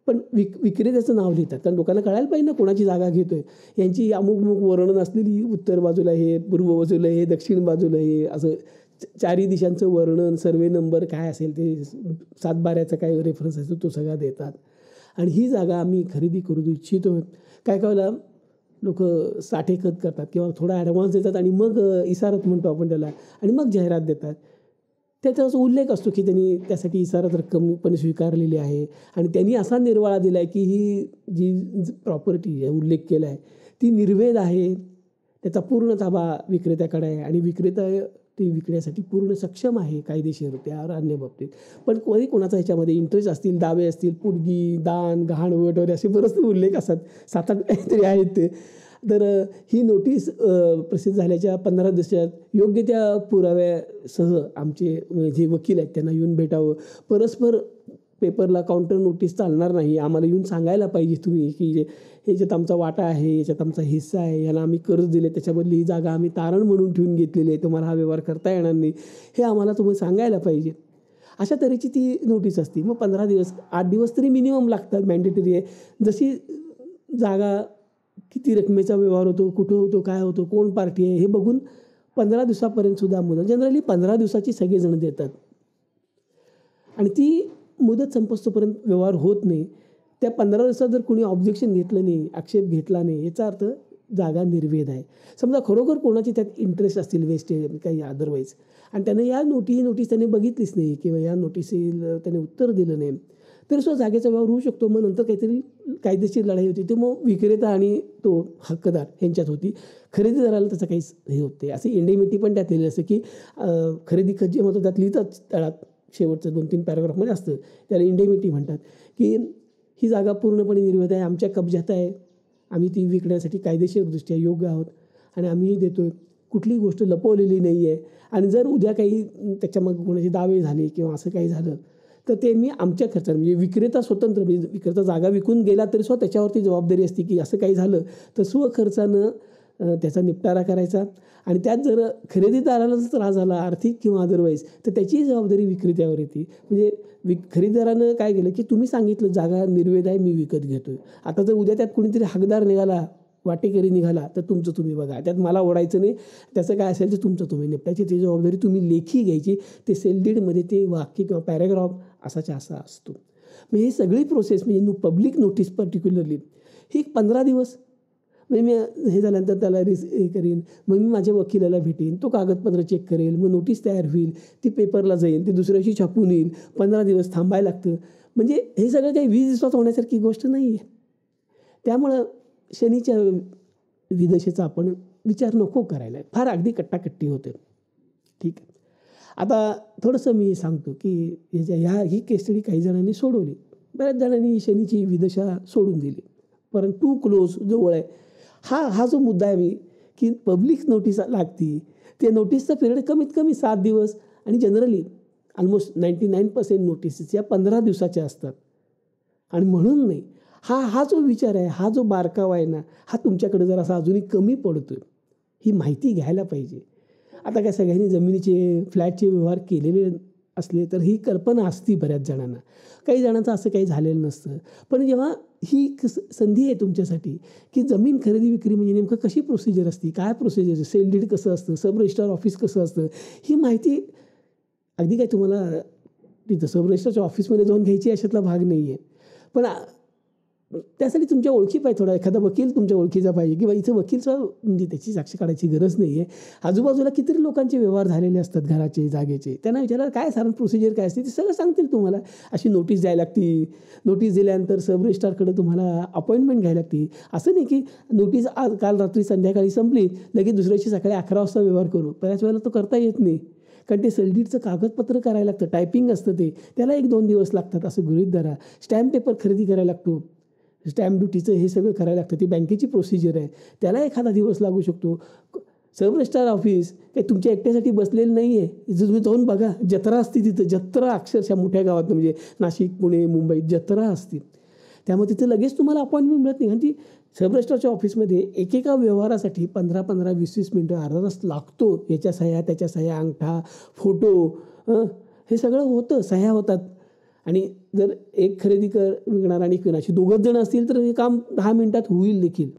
पण विक्रेत्याचं नाव लिहितात. कारण लोकांना कळायला पाहिजे ना कोणाची जागा घेतो आहे. यांची अमुक वर्णन असलेली उत्तर बाजूला हे, पूर्व बाजूला हे, दक्षिण बाजूला हे, असं चारही दिशांचं वर्णन, सर्वे नंबर काय असेल ते, 7/12चा काय रेफरन्स असतो तो सगळा देतात. आणि ही जागा आम्ही खरेदी करू इच्छितो. काय वेळेला लोकं साठेखत करतात किंवा थोडा ॲडव्हान्स देतात आणि मग इसारत म्हणतो आपण त्याला, आणि मग जाहिरात देतात. त्याचा असा उल्लेख असतो की त्यांनी त्यासाठी इसारत रक्कम पण स्वीकारलेली आहे आणि त्यांनी असा निर्वाळा दिला आहे की ही जी प्रॉपर्टी आहे उल्लेख केला आहे ती निर्वेद आहे, त्याचा पूर्ण ताबा विक्रेत्याकडे आहे आणि विक्रेता ती विकण्यासाठी पूर्ण सक्षम आहे कायदेशीर त्यावर अन्य बाबतीत. पण कोणाचा ह्याच्यामध्ये इंटरेस्ट असतील, दावे असतील, पुडगी, दान, गहाणवट वगैरे असे बरेचसे उल्लेख असतात, 7-8 काहीतरी आहेत ते. तर ही नोटीस प्रसिद्ध झाल्याच्या 15 दिवसात योग्य त्या पुराव्यासह आमचे जे वकील आहेत त्यांना येऊन भेटावं. परस्पर पेपरला काउंटर नोटीस चालणार नाही, आम्हाला येऊन सांगायला पाहिजे तुम्ही की ह्याच्यात आमचा वाटा आहे, याच्यात आमचा हिस्सा आहे, याला आम्ही कर्ज दिले, त्याच्याबदली ही जागा आम्ही तारण म्हणून ठेवून घेतलेली आहे, तुम्हाला हा व्यवहार करता येणार नाही, हे आम्हाला तुम्ही सांगायला पाहिजे. अशा तऱ्हेची ती नोटीस असते. मग 15 दिवस 8 दिवस तरी मिनिमम लागतात, मॅन्डेटरी आहे. जशी जागा किती रकमेचा व्यवहार होतो, कुठं होतो, काय होतो, कोण पार्टी आहे हे बघून 15 दिवसापर्यंत सुद्धा मुदत, जनरली 15 दिवसाची सगळेजण देतात आणि ती मुदत संपस्तोपर्यंत व्यवहार होत नाही. त्या 15 दिवसात जर कोणी ऑब्जेक्शन घेतलं नाही, आक्षेप घेतला नाही, याचा अर्थ जागा निर्वेद आहे. समजा खरोखर कोणाची त्यात इंटरेस्ट असतील, वेस्टेज काही अदरवाईज, आणि त्याने या नोटीस त्याने बघितलीच नाही किंवा या नोटीसीला त्याने उत्तर दिलं नाही, तर सुद्धा जागेचा व्यवहार होऊ शकतो. मग नंतर काहीतरी कायदेशीर लढाई होती, ते मग विक्रेता आणि तो हक्कदार यांच्यात होती. खरेदीदाराला त्याचं काहीच हे होते. असे इंडेमिटी पण त्यात लिहिलं असं की खरेदी खत जे म्हणतो त्यात लिहितात तळात शेवटचं 2-3 पॅराग्राफमध्ये असतं, त्याला इंडेमिटी म्हणतात, की ही जागा पूर्णपणे निर्वेद आहे, आमच्या कब्जात आहे, आम्ही ती विकण्यासाठी कायदेशीरदृष्ट्या योग्य आहोत आणि आम्ही देतो आहे, कुठलीही गोष्ट लपवलेली नाही आहे. आणि जर उद्या काही त्याच्यामागे कोणाचे दावे झाले किंवा असं काही झालं तर ते मी आमच्या खर्चाने, म्हणजे विक्रेता स्वतंत्र, म्हणजे विक्रेता जागा विकून गेला तरी सुद्धा त्याच्यावरती जबाबदारी असते की असं काही झालं तर स्वखर्चानं त्याचा निपटारा करायचा. आणि त्यात जर खरेदीदाराला जर त्रास झाला आर्थिक किंवा अदरवाईज तर त्याचीही जबाबदारी विक्रेत्यावर येते. म्हणजे खरेदीदारानं काय केलं की तुम्ही सांगितलं जागा निर्वेद आहे, मी विकत घेतो आहे, आता जर उद्या त्यात कुणीतरी हकदार निघाला, वाटेकरी निघाला तर तुमचं तुम्ही बघा, त्यात मला ओढायचं नाही, त्याचं काय असेल ते तुमचं तुम्ही निपटायची, ती जबाबदारी तुम्ही लेखी घ्यायची. ते सेलडीडमध्ये ते वाक्य किंवा पॅराग्राफ असाच्या असा असतो. मग ही सगळी प्रोसेस म्हणजे पब्लिक नोटीस पर्टिक्युलरली ही 15 दिवस, म्हणजे मी हे झाल्यानंतर त्याला हे करीन, मग मी माझ्या वकिलाला भेटेन, तो कागदपत्र चेक करेल, मग नोटीस तयार होईल, ती पेपरला जाईल, ती दुसऱ्या दिवशी छापून येईल, 15 दिवस थांबायला लागतं. म्हणजे हे सगळं काही विश्वास होण्यासारखी गोष्ट नाही आहे. त्यामुळं शनीच्या विदशेचा आपण विचार नको करायला. फार अगदी कट्टाकट्टी होते. ठीक आहे. आता थोडंसं मी सांगतो की ही केस स्टडी काही जणांनी सोडवली. बऱ्याच जणांनी शनीची विदशा सोडून दिली. परंतु टू क्लोज जवळ आहे. हा जो मुद्दा आहे की पब्लिक नोटीस लागती. ते नोटीसचा पिरियड कमीत कमी 7 दिवस आणि जनरली ऑलमोस्ट 99% नोटीसेस या 15 दिवसाच्या असतात. आणि म्हणून नाही, हा जो विचार आहे, हा जो बारकावा आहे ना, हा तुमच्याकडे जर असा अजूनही कमी पडतो आहे. ही माहिती घ्यायला पाहिजे. आता काय सगळ्यांनी जमिनीचे फ्लॅटचे व्यवहार केलेले असले तर ही कल्पना असती बऱ्याच जणांना. काही जणांचं असं काही झालेलं नसतं. पण जेव्हा ही संधी आहे तुमच्यासाठी की जमीन खरेदी विक्री म्हणजे नेमकं कशी प्रोसिजर असते, काय प्रोसिजर, सेल डीड कसं असतं, सब रजिस्ट्रार ऑफिस कसं असतं, ही माहिती अगदी काय तुम्हाला तिथं सब रजिस्ट्रारच्या ऑफिसमध्ये जाऊन घ्यायची अशातला भाग नाही आहे. पण त्यासाठी तुमच्या ओळखी पाहिजे, थोडा एखादा वकील तुमच्या ओळखीचा पाहिजे किंवा इथं वकीलचा म्हणजे त्याची साक्ष काढायची गरज नाही आहे. आजूबाजूला कितीतरी लोकांचे व्यवहार झालेले असतात घराचे, जागेचे. त्यांना विचारलं काय साधारण प्रोसिजर काय असते ते सगळं सांगतील तुम्हाला. अशी नोटीस द्यायला लागती. नोटीस दिल्यानंतर सब रजिस्ट्रारकडे तुम्हाला अपॉइंटमेंट घ्यायला लागते. असं नाही की नोटीस आज काल रात्री संध्याकाळी संपली लगेच दुसऱ्या दिवशी सकाळी 11 वाजता व्यवहार करू. बऱ्याच वेळेला तो करता येत नाही. कारण ते सेलडीडचं कागदपत्र करायला लागतं, टायपिंग असतं ते, त्याला 1-2 दिवस लागतात असं गृहीत धरा. स्टॅम्प पेपर खरेदी करायला लागतो, स्टॅम्प ड्युटीचं हे सगळं करायला लागतं. ती बँकेची प्रोसिजर आहे, त्याला एखादा दिवस लागू शकतो. सब रजिस्ट्रार ऑफिस काही तुमच्या एकट्यासाठी बसलेलं नाही आहे. इथं तुम्ही जाऊन बघा, जत्रा असते तिथं, जत्रा अक्षरशः मोठ्या गावात म्हणजे नाशिक, पुणे, मुंबईत जत्रा असते. त्यामुळे तिथं लगेच तुम्हाला अपॉइंटमेंट मिळत नाही. आणि ती सब रजिस्ट्रारच्या ऑफिसमध्ये एकेका व्यवहारासाठी 15-15, 20-20 मिनटं अर्धा तास लागतो. याच्या सह्या, त्याच्या सह्या, अंगठा, फोटो, हे सगळं होतं, सह्या होतात. आणि जर एक खरेदी विकणार आणि एक अशी दोघंच जण असतील तर हे काम 10 मिनिटात होईल देखील.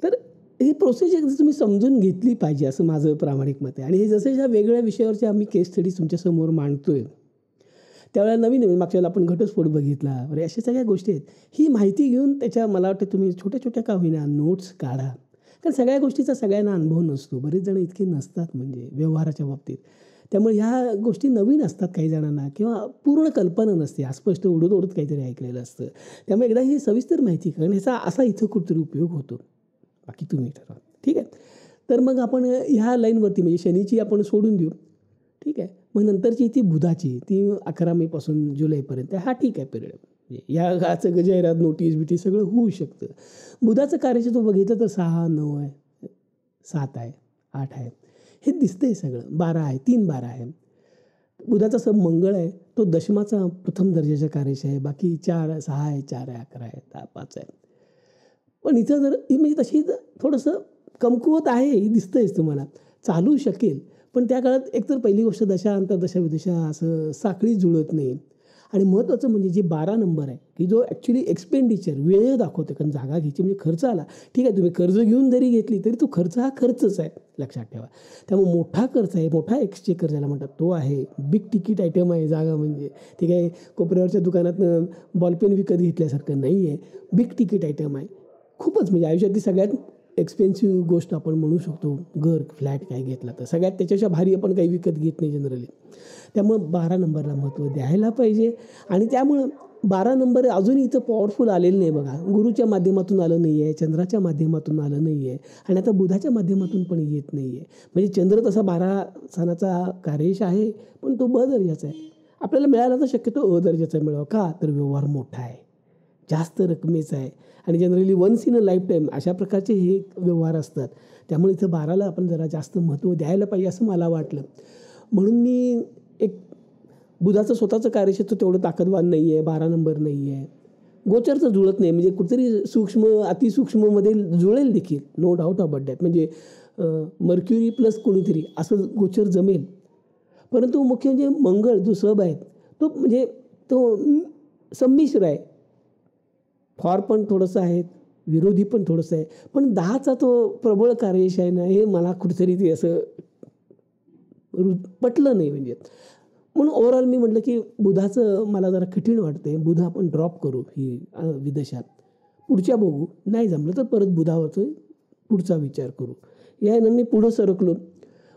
तर ही प्रोसेस तुम्ही समजून घेतली पाहिजे असं माझं प्रामाणिक मत आहे. आणि हे जसे ह्या वेगळ्या विषयावरचे आम्ही केस स्टडीज तुमच्यासमोर मांडतोय त्यावेळेला नवीन मागच्या वेळेला आपण घटस्फोट बघितला वगैरे अशा सगळ्या गोष्टी आहेत. ही माहिती घेऊन त्याच्या मला वाटतं तुम्ही छोट्या छोट्या का होईना नोट्स काढा. कारण सगळ्या गोष्टीचा सगळ्यांना अनुभव नसतो. बरेच जण इतके नसतात म्हणजे व्यवहाराच्या बाबतीत. त्यामुळे ह्या गोष्टी नवीन असतात काही जणांना किंवा पूर्ण कल्पना नसते. अस्पष्ट ओढत काहीतरी ऐकलेलं असतं. त्यामुळे एकदा ही सविस्तर माहिती कारण ह्याचा असा इथं कुठेतरी उपयोग होतो. बाकी तुम्ही ठरवा. ठीक आहे. तर मग आपण ह्या लाईनवरती म्हणजे शनीची आपण सोडून देऊ. ठीक आहे. मग नंतरची ती बुधाची ती 11 मेपासून जुलैपर्यंत हा ठीक आहे पिरियड. म्हणजे या काळाचं जाहिरात नोटीस बिटीस सगळं होऊ शकतं. बुधाचं कार्यक्षेत्र बघितलं तर 6, 9 आहे, 7 आहे, 8 आहे. हे दिसतंय सगळं. 12 आहे, 3-12 आहे. बुधाचा सब मंगळ आहे, तो दशमाचा प्रथम दर्जाचा कार्यश आहे. बाकी 4, 6 आहे, 4 आहे, 11 आहे, 5 आहे. पण इथं जर म्हणजे तशी थोडंसं कमकुवत आहे ही दिसतंयच तुम्हाला. चालू शकेल पण त्या काळात एकतर पहिली गोष्ट दशा अंतर्दशा विदशा असं साखळी जुळत नाही. आणि महत्त्वाचं म्हणजे जे 12 नंबर आहे की जो ॲक्च्युली एक्सपेंडिचर वेळ दाखवते. कारण जागा घ्यायची म्हणजे खर्च आला. ठीक आहे तुम्ही कर्ज घेऊन जरी घेतली तरी तो खर्च हा खर्चच आहे लक्षात ठेवा. त्यामुळे मोठा खर्च आहे, मोठा एक्सचेकर ज्याला म्हणतात तो आहे. बिग तिकीट आयटम आहे जागा म्हणजे. ते काय कोपऱ्यावरच्या दुकानातनं बॉलपेन विकत घेतल्यासारखं नाही आहे. बिग तिकीट आयटम आहे. खूपच म्हणजे आयुष्यातली सगळ्यात एक्सपेन्सिव्ह गोष्ट आपण म्हणू शकतो. घर, फ्लॅट काय घेतला तर सगळ्यात त्याच्याच्या भारी आपण काही विकत घेत नाही जनरली. त्यामुळं 12 नंबरला महत्त्व द्यायला पाहिजे. आणि त्यामुळं 12 नंबर अजूनही इथं पॉवरफुल आलेलं नाही बघा. गुरुच्या माध्यमातून आलं नाही आहे, चंद्राच्या माध्यमातून आलं नाही आहे आणि आता बुधाच्या माध्यमातून पण येत नाही आहे. म्हणजे चंद्र तसा 12 सणाचा कार्यश आहे पण तो ब दर्जाचा आहे. आपल्याला मिळाला तर शक्यतो अ दर्जाचा मिळावा. का तर व्यवहार मोठा आहे, जास्त रकमेचा आहे आणि generally once in a lifetime अशा प्रकारचे हे व्यवहार असतात. त्यामुळे इथं 12ला आपण जरा जास्त महत्त्व द्यायला पाहिजे असं मला वाटलं. म्हणून मी एक बुधाचं स्वतःचं कार्यक्षेत्र तेवढं ताकदवान नाही आहे, 12 नंबर नाही आहे. गोचरचं जुळत नाही म्हणजे कुठेतरी सूक्ष्म अतिसूक्ष्ममध्ये जुळेल देखील, नो डाऊट अबाउट दॅट. म्हणजे मर्क्युरी प्लस कोणीतरी असं गोचर जमेल. परंतु मुख्य म्हणजे मंगळ जो सब आहे तो म्हणजे तो संमिश्र आहे. फॉर पण थोडंसं आहे, विरोधी पण थोडंसं आहे. पण 10चा तो प्रबळ कार्यश आहे ना हे मला कुठेतरी ते असं पटलं नाही म्हणजे. म्हणून ओव्हरऑल मी म्हटलं की बुधाचं मला जरा कठीण वाटतंय. बुध आपण ड्रॉप करू ही विदशा. पुढच्या बघू. नाही जमलं तर परत बुधावरचं पुढचा विचार करू. यानं मी पुढं सरकलो.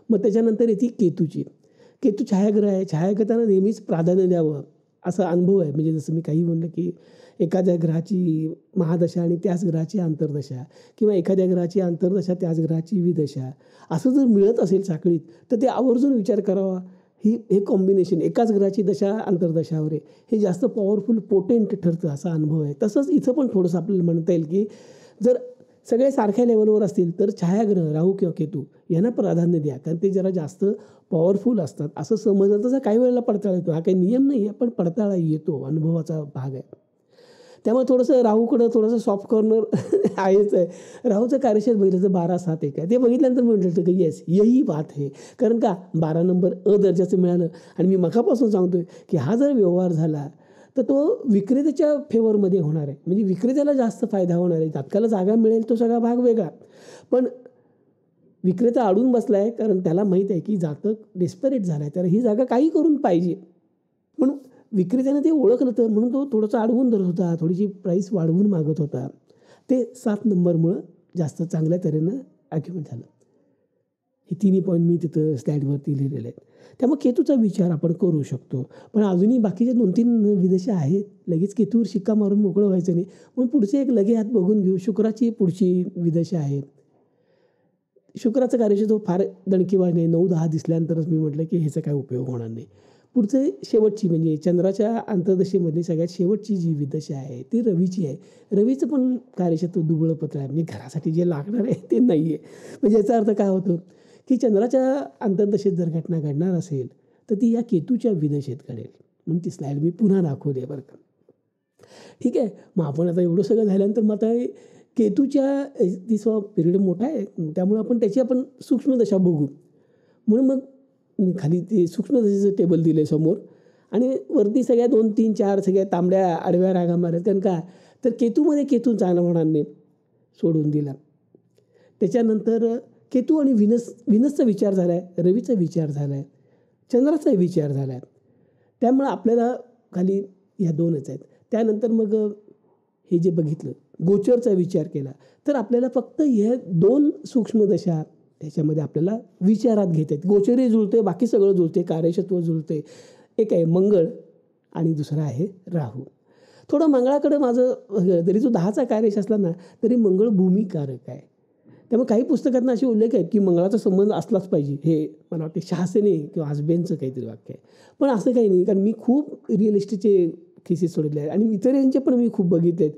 मग त्याच्यानंतर येते केतूची. केतू छायाग्रह आहे. छायाग्रहांना नेहमीच प्राधान्य द्यावं असा अनुभव आहे. म्हणजे जसं मी काही म्हणलं की एखाद्या ग्रहाची महादशा आणि त्याच ग्रहाची अंतर्दशा किंवा एखाद्या ग्रहाची अंतर्दशा त्याच ग्रहाची विदशा असं जर मिळत असेल साखळीत, तर ते आवर्जून विचार करावा. हे कॉम्बिनेशन एकाच ग्रहाची दशा अंतर्दशावर आहे, हे जास्त पॉवरफुल पोटेंट ठरतं असा अनुभव आहे. तसंच इथं पण थोडंसं आपल्याला म्हणता येईल की जर सगळे सारख्या लेवलवर असतील तर छायाग्रह राहू किंवा केतू यांना प्राधान्य द्या, कारण ते जरा जास्त पॉवरफुल असतात असं समजलं. तसं काही वेळेला पडताळा येतो. हा काही नियम नाही आहे, पण पडताळा येतो, अनुभवाचा भाग आहे. त्यामुळे थोडंसं राहूकडं थोडंसं सॉफ्ट कॉर्नर आहेच आहे. राहूचं कार्यक्षेत्र बघितलं तर 12-7-1 आहे. ते बघितल्यानंतर मी म्हटलं की येस यही बात है. कारण का 12 नंबर दर्जाचं मिळालं आणि मी मगापासून सांगतोय की हा जर व्यवहार झाला तर तो विक्रेत्याच्या फेवरमध्ये होणार आहे. म्हणजे विक्रेत्याला जास्त फायदा होणार आहे. जातकाला जागा मिळेल तो सगळा भाग वेगळा. पण विक्रेता अडून बसला आहे, कारण त्याला माहीत आहे की जातक डेस्परेट झाला आहे. तर ही जागा काही करून पाहिजे. म्हणून विक्रेत्याने ते ओळखलं, तर म्हणून तो थोडंसं अडवून धरत होता, थोडीशी प्राईस वाढवून मागत होता. ते 7 नंबरमुळं जास्त चांगल्या तऱ्हेनं आर्ग्युमेंट झालं. हे तिन्ही पॉईंट मी तिथं स्लाईडवरती लिहिलेले आहेत. त्यामुळे केतूचा विचार आपण करू शकतो. पण अजूनही बाकीचे 2-3 विदशा आहेत. लगेच केतूवर शिक्का मारून मोकळं व्हायचं नाही. म्हणून पुढचे एक लगे हात बघून घेऊ. शुक्राची पुढची विदशा आहे. शुक्राचं कार्यक्षेत्र फार दणकेबाज नाही. 9-10 दिसल्यानंतरच मी म्हटलं की ह्याचा काय उपयोग होणार नाही. पुढचे शेवटची म्हणजे चंद्राच्या अंतर्दशेमधली सगळ्यात शेवटची जी विदशा आहे ती रवीची आहे. रवीचं पण कार्यक्षेत्र दुबळं पत्र आहे. म्हणजे घरासाठी जे लागणार आहे ते नाही आहे. म्हणजे याचा अर्थ काय होतो की चंद्राच्या अंतर्दशेत जर घटना घडणार असेल तर ती या केतूच्या विदशेत घडेल. म्हणून ती स्लाईड मी पुन्हा दाखवली आहे बरं का. ठीक आहे. मग आपण आता एवढं सगळं झाल्यानंतर मग आता केतूच्या तिचा पिरियड मोठा आहे, त्यामुळे आपण सूक्ष्मदशा बघू. म्हणून मग मी खाली ते सूक्ष्मदशेचं टेबल दिलं आहे समोर आणि वरती सगळ्या 2, 3, 4 सगळ्या तांबड्या आडव्या रागा मारत. कारण का तर केतूमध्ये केतू चांगला होणार नाही, सोडून दिला. त्याच्यानंतर केतू आणि व्हीनसचा विचार झाला आहे, रवीचा विचार झाला आहे, चंद्राचा विचार झाला आहे. त्यामुळं आपल्याला खाली ह्या 2च आहेत. त्यानंतर मग हे जे बघितलं गोचरचा विचार केला तर आपल्याला फक्त ह्या 2 सूक्ष्मदशा त्याच्यामध्ये आपल्याला विचारात घेता आहेत. गोचरही जुळते, बाकी सगळं जुळते, कार्यक्षेत्र जुळते. एक आहे मंगळ आणि दुसरा आहे राहू. थोडं मंगळाकडे माझं जरी तो 10चा कार्यश असला ना तरी मंगळ भूमिकारक आहे. त्यामुळे काही पुस्तकांना असे उल्लेख आहेत की मंगळाचा संबंध असलाच पाहिजे. हे मला वाटते शहासेने किंवा आसबेनचं काहीतरी वाक्य आहे. पण असं काही नाही, कारण मी खूप रिअल इस्टेटचे केसेस सोडले आहेत आणि इतरांचे पण मी खूप बघितले आहेत.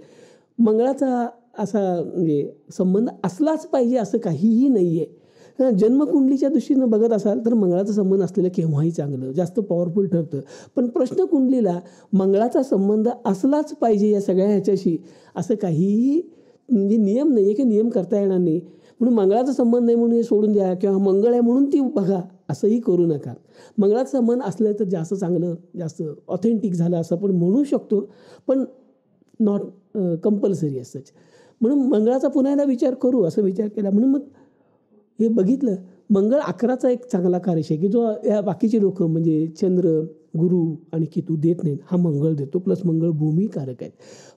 मंगळाचा असा म्हणजे संबंध असलाच पाहिजे असं काहीही नाही आहे. जन्मकुंडलीच्या दृष्टीनं बघत असाल तर मंगळाचा संबंध असलेलं केव्हाही चांगलं, जास्त पॉवरफुल ठरतं. पण प्रश्नकुंडलीला मंगळाचा संबंध असलाच पाहिजे या सगळ्या ह्याच्याशी असं काहीही म्हणजे नियम नाही आहे की नियम करता येणार नाही. म्हणून मंगळाचा संबंध नाही म्हणून हे सोडून द्या किंवा मंगळ आहे म्हणून ती बघा असंही करू नका. मंगळाचा संबंध असलं तर जास्त चांगलं, जास्त ऑथेंटिक झालं असं आपण म्हणू शकतो, पण नॉट कंपल्सरी असंच. म्हणून मंगळाचा पुन्हा एकदा विचार करू असं विचार केला. म्हणून मग हे बघितलं मंगळ 11चा एक चांगला कार्यश आहे की जो या बाकीचे लोक म्हणजे चंद्र, गुरु आणि केतू देत नाहीत, हा मंगळ देतो. प्लस मंगळ भूमिकारक आहेत.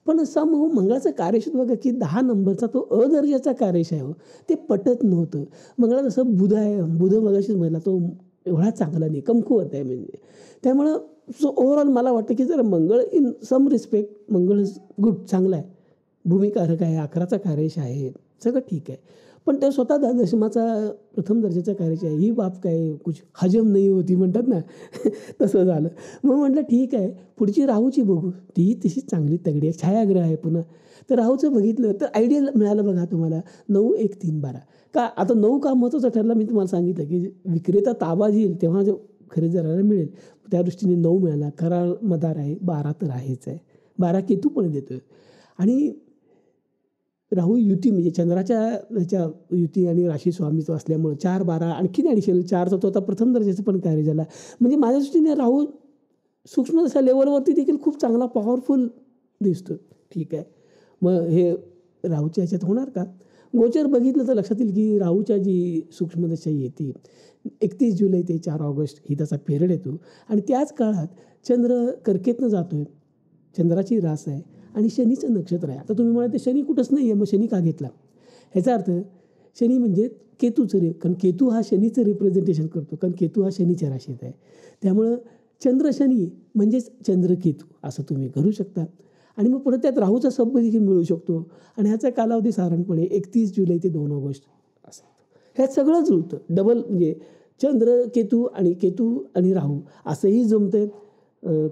पण समूह मंगळाचं कार्यश बघा की 10 नंबरचा तो दर्जाचा कार्यश आहे. ते पटत नव्हतं. मंगळा जसं बुध आहे, बुध मगाशीच म्हटला तो एवढा चांगला नाही, कमकुवत आहे. म्हणजे त्यामुळं ओव्हरऑल मला वाटतं की जर मंगळ इन सम रिस्पेक्ट मंगळ गुड चांगला आहे, भूमिकारक आहे, 11चा कार्यश आहे, सगळं ठीक आहे. पण ते स्वतः दशमाचा प्रथम दर्जाचा कार्यश आहे. ही बाब काय कुछ हजम नाही होती म्हणतात ना तसं झालं. मग म्हटलं ठीक आहे, पुढची राहूची बघू. ती तशी चांगली तगडी आहे, छायाग्रह आहे पुन्हा. तर राहूचं बघितलं तर आयडिया मिळालं बघा तुम्हाला 9, 1, 3, 12. का आता 9 का महत्त्वाचं ठरलं मी तुम्हाला सांगितलं की विक्रेता ताबा येईल तेव्हा जो खरेदीदाराला मिळेल, त्या दृष्टीने 9 मिळाला. करार मदार आहे, 12 तर आहेच आहे. 12 केतू पण देतोय आणि राहू युती म्हणजे चंद्राच्या ह्याच्या युती आणि राशी स्वामित्व असल्यामुळं 4, 12 आणखीन ॲडिशनल 4चा तो आता प्रथम दर्जाचं पण कार्य झाला. म्हणजे माझ्या दृष्टीने राहू सूक्ष्मदशा लेवलवरती देखील खूप चांगला पॉवरफुल दिसतो. ठीक आहे. मग हे राहूच्या ह्याच्यात होणार का? गोचर बघितलं तर लक्षात येईल की राहूच्या जी सूक्ष्मदशा येते 31 जुलै ते 4 ऑगस्ट ही त्याचा पिरियड येतो आणि त्याच काळात चंद्र कर्केतनं जातो आहे. चंद्राची रास आहे आणि शनीचं नक्षत्र आहे. आता तुम्ही म्हणाल ते शनी कुठंच नाही आहे, मग शनी का घेतला? ह्याचा अर्थ शनी म्हणजे केतूचं कारण केतू हा शनीचं रिप्रेझेंटेशन करतो, कारण केतू हा शनीच्या राशीत आहे. त्यामुळं चंद्र शनी म्हणजेच चंद्रकेतू असं तुम्ही करू शकता. आणि मग पुढे त्यात राहूचा संबंध देखील मिळू शकतो आणि ह्याचा कालावधी साधारणपणे 31 जुलै ते 2 ऑगस्ट असा. ह्यात सगळं जुळतं. डबल म्हणजे चंद्र केतू आणि राहू असंही जमतं.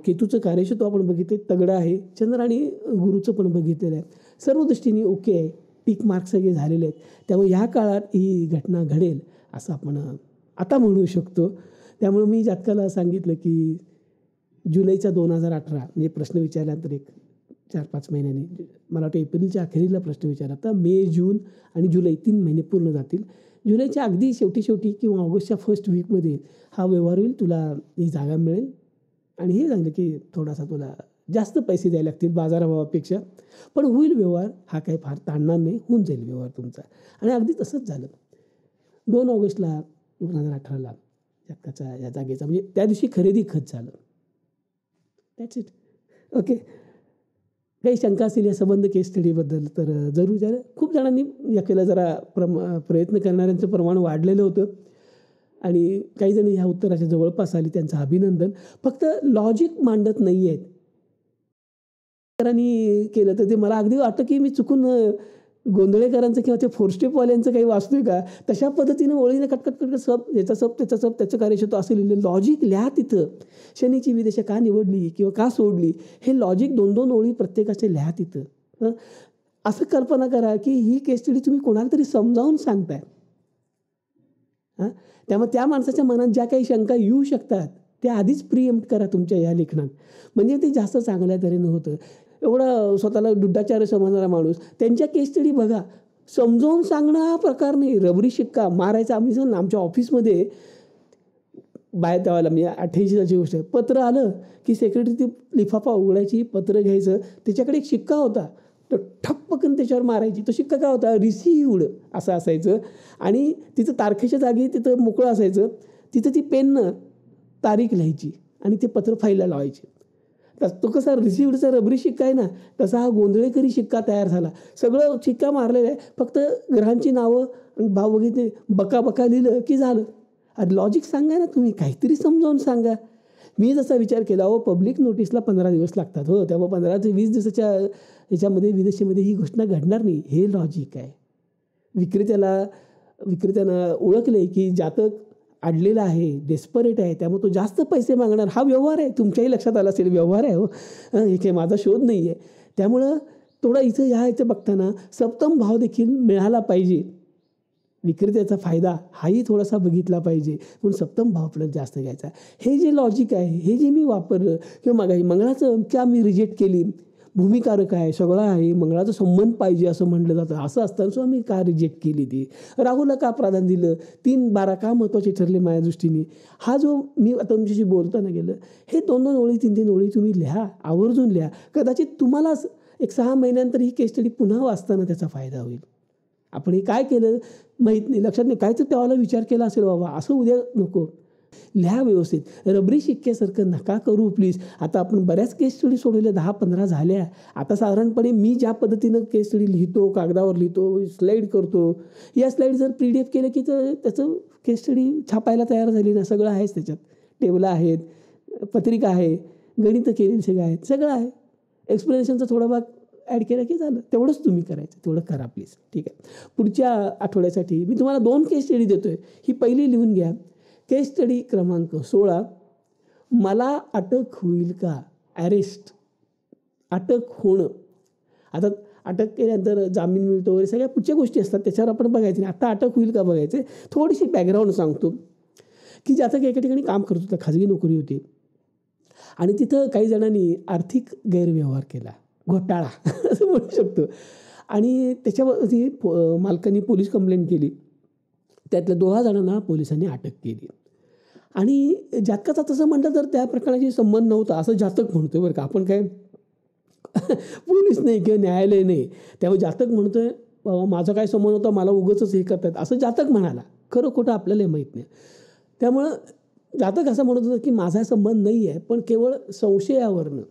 केतूचं कार्यक्षेत्र आपण बघितले तगडं आहे. चंद्र आणि गुरुचं पण बघितलेलं आहे. सर्व दृष्टीने ओके आहे. टिक मार्क सगळे झालेले आहेत. त्यामुळे ह्या काळात ही घटना घडेल असं आपण आता म्हणू शकतो. त्यामुळे मी जातकाला सांगितलं की जुलैचा 2018 म्हणजे प्रश्न विचारल्यानंतर एक 4-5 महिन्यांनी मला वाटतं एप्रिलच्या अखेरीला प्रश्न विचारला तर मे, जून आणि जुलै 3 महिने पूर्ण जातील. जुलैच्या अगदी शेवटी किंवा ऑगस्टच्या फर्स्ट वीकमध्ये हा व्यवहार होईल. तुला ही जागा मिळेल आणि हे सांगितलं की थोडासा तुला जास्त पैसे द्यायला लागतील बाजारभावापेक्षा, पण होईल व्यवहार. हा काही फार ताणणार नाही, होऊन जाईल व्यवहार तुमचा. आणि अगदी तसंच झालं. 2 ऑगस्टला 2018ला जातकाचा या जागेचा म्हणजे त्या दिवशी खरेदी खत झालं. That's it. ओके. काही शंका असेल या संबंध केस स्टडीबद्दल तर जरूर विचारा. खूप जणांनी याला जरा प्रयत्न करणाऱ्यांचं प्रमाण वाढलेलं होतं आणि काही जण ह्या उत्तराच्या जवळपास आली, त्यांचं अभिनंदन. फक्त लॉजिक मांडत नाही आहेत. केलं तर ते मला अगदी वाटतं की मी चुकून गोंधळेकरांचं किंवा ते फोर स्टेपवाल्यांचं काही वाचतोय का, तशा पद्धतीनं ओळीने कटकट सब याचा सब त्याचा सब त्याचं कार्यक्षेत्र असं लिहिलं. लॉजिक लिहा तिथं. शनीची विदेशा का निवडली किंवा का सोडली हे लॉजिक 2-2 ओळी प्रत्येकाचे लिहा तिथं. असं कल्पना करा की ही केस स्टडी तुम्ही कोणाला तरी समजावून सांगताय. त्यामुळे त्या माणसाच्या मनात ज्या काही शंका येऊ शकतात त्या आधीच प्रिएम्प्ट करा तुमच्या या लेखनात, म्हणजे ते जास्त चांगल्या तऱ्हेनं होतं. एवढा स्वतःला डुड्डाचार्य समजणारा माणूस त्यांच्या केस स्टडी बघा, समजावून सांगणं हा प्रकार नाही. रबरी शिक्का मारायचा. आम्ही आमच्या ऑफिसमध्ये बाहेर त्यावेळेला म्हणजे 88 सालची गोष्ट आहे. पत्र आलं की सेक्रेटरी ती लिफाफा उघडायची, पत्र घ्यायचं, त्याच्याकडे एक शिक्का होता, तर ठप्पकन त्याच्यावर मारायची. तो शिक्का काय होता, रिसिव्ड असं असायचं आणि तिथं तारखेच्या जागी तिथं मोकळं असायचं. तिथं ती पेननं तारीख लिहायची आणि ते पत्र फाईलला लावायचे. तो कसा रिसिव्डचा रबरी शिक्का आहे ना, तसा हा गोंधळेकरी शिक्का तयार झाला. सगळं शिक्का मारलेलं आहे, फक्त ग्रहांची नावं आणि भाव बघितले, बका लिहिलं की झालं. अरे लॉजिक सांगा ना तुम्ही, काहीतरी समजावून सांगा. मी जसा विचार केला पब्लिक नोटीसला 15 दिवस लागतात. त्यामुळे 15 ते 20 दिवसाच्या ह्याच्यामध्ये विदेशामध्ये ही घोषणा घडणार नाही. हे लॉजिक आहे. विक्रेत्यानं ओळखले की जातक अडलेला आहे, डेस्परेट आहे, त्यामुळे तो जास्त पैसे मागणार. हा व्यवहार आहे. तुमच्याही लक्षात आला असेल व्यवहार आहे. हे काही माझा शोध नाही आहे. त्यामुळं थोडा इथं बघताना सप्तम भाव देखील मिळाला पाहिजे. विक्रेत्याचा फायदा हाही थोडासा बघितला पाहिजे, म्हणून सप्तम भाव आपल्याला जास्त घ्यायचा. हे जे लॉजिक आहे, हे जे मी वापरलं किंवा मंगळाचं का मी रिजेक्ट केली, भूमिकारक आहे, सगळं आहे, मंगळाचा संबंध पाहिजे असं म्हटलं जातं. असं असताना सुद्धा मी का रिजेक्ट केली ती, राहूला का प्राधान्य दिलं, 3-12 का महत्त्वाचे ठरले माझ्या दृष्टीने. हा जो मी आता तुमच्याशी बोलताना गेलं, हे 2-2 ओळी 3-3 ओळी तुम्ही लिहा, आवर्जून लिहा. कदाचित तुम्हाला एक 6 महिन्यानंतर ही केस स्टडी पुन्हा वाचताना त्याचा फायदा होईल. आपण हे काय केलं माहीत नाही, लक्षात नाही, काय तर त्याला विचार केला असेल बाबा, असं उद्या नको. लिहा व्यवस्थित. रबरी शिक्क्यासारखं नका करू प्लीज. आता आपण बऱ्याच केस स्टडी सोडवल्या, 10-15 झाल्या. आता साधारणपणे मी ज्या पद्धतीनं केस स्टडी लिहितो, कागदावर लिहितो, स्लाईड करतो, या स्लाईड जर PDF केलं की तर त्याचं केस स्टडी छापायला तयार झाली ना. सगळं आहेच त्याच्यात. टेबलं आहेत, पत्रिका आहे, गणितं केलेली सगळं आहेत, सगळं आहे. एक्सप्लेनेशनचा थोडा भाग ॲड केला की झालं. तेवढंच तुम्ही करायचं, तेवढं करा प्लीज. ठीक आहे. पुढच्या आठवड्यासाठी मी तुम्हाला 2 केस स्टडी देतो आहे. ही पहिली लिहून घ्या. केस स्टडी क्रमांक 16, मला अटक होईल का, अरेस्ट, अटक होणं. आता अटक केल्यानंतर जामीन मिळतो वगैरे सगळ्या पुढच्या गोष्टी असतात, त्याच्यावर आपण बघायचं नाही. आता अटक होईल का बघायचं. थोडीशी बॅकग्राऊंड सांगतो की ज्याचं एका ठिकाणी काम करत होता, खाजगी नोकरी होती आणि तिथं काही जणांनी आर्थिक गैरव्यवहार केला, घोटाळा असं म्हणू शकतो. आणि त्याच्यावरती मालकांनी पोलीस कंप्लेंट केली. त्यातल्या 2 जणांना पोलिसांनी अटक केली. आणि जातकाचा तसं म्हटलं तर त्या प्रकरणाशी संबंध नव्हता असं जातक म्हणतोय बरं का. आपण काय पोलीस नाही किंवा न्यायालय नाही. त्यामुळे जातक म्हणतोय बाबा माझा काय संबंध होता, मला उगाचच हे करतात असं जातक म्हणाला. खरं खोटं आपल्यालाही माहीत नाही. त्यामुळं जातक असं म्हणत होतं की माझा संबंध नाही आहे, पण केवळ संशयावरनं.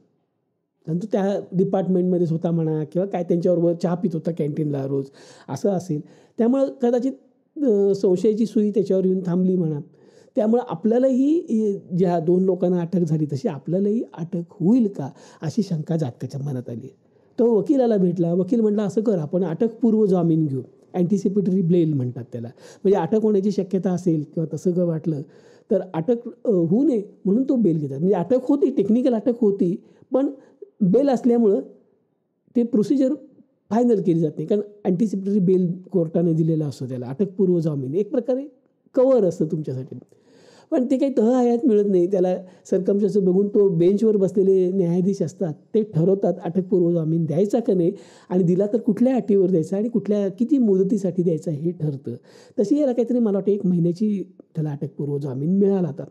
आणि तो त्या डिपार्टमेंटमध्ये होता म्हणा किंवा काय त्यांच्याबरोबर चहा पित होता कॅन्टीनला रोज, असं असेल. त्यामुळं कदाचित संशयाची सुई त्याच्यावर येऊन थांबली म्हणा. त्यामुळं आपल्यालाही ज्या 2 लोकांना अटक झाली तशी आपल्यालाही अटक होईल का अशी शंका जातकाच्या मनात आली. तो वकिलाला भेटला. वकील म्हटला, असं कर, आपण अटकपूर्व जामीन घेऊ. अँटिसिपेटरी बेल म्हणतात त्याला. म्हणजे अटक होण्याची शक्यता असेल किंवा तसं जर वाटलं तर अटक होऊ नये म्हणून तो बेल घेतात. म्हणजे अटक होती, टेक्निकल अटक होती, पण बेल असल्यामुळं ते प्रोसिजर फायनल केली जात नाही. कारण अँटिसिपेटरी बेल कोर्टाने दिलेला असतो त्याला, अटकपूर्व जामीन. एक प्रकारे कवर असतं तुमच्यासाठी. पण ते काही तहआयात मिळत नाही. त्याला सर्कमस्टन्स बघून तो बेंचवर बसलेले न्यायाधीश असतात, ते ठरवतात अटकपूर्व जामीन द्यायचा का नाही, आणि दिला तर कुठल्या अटीवर द्यायचा आणि कुठल्या किती मुदतीसाठी द्यायचा हे ठरतं. तशी याला काहीतरी मला वाटतं 1 महिन्याची त्याला अटकपूर्व जामीन मिळाला होता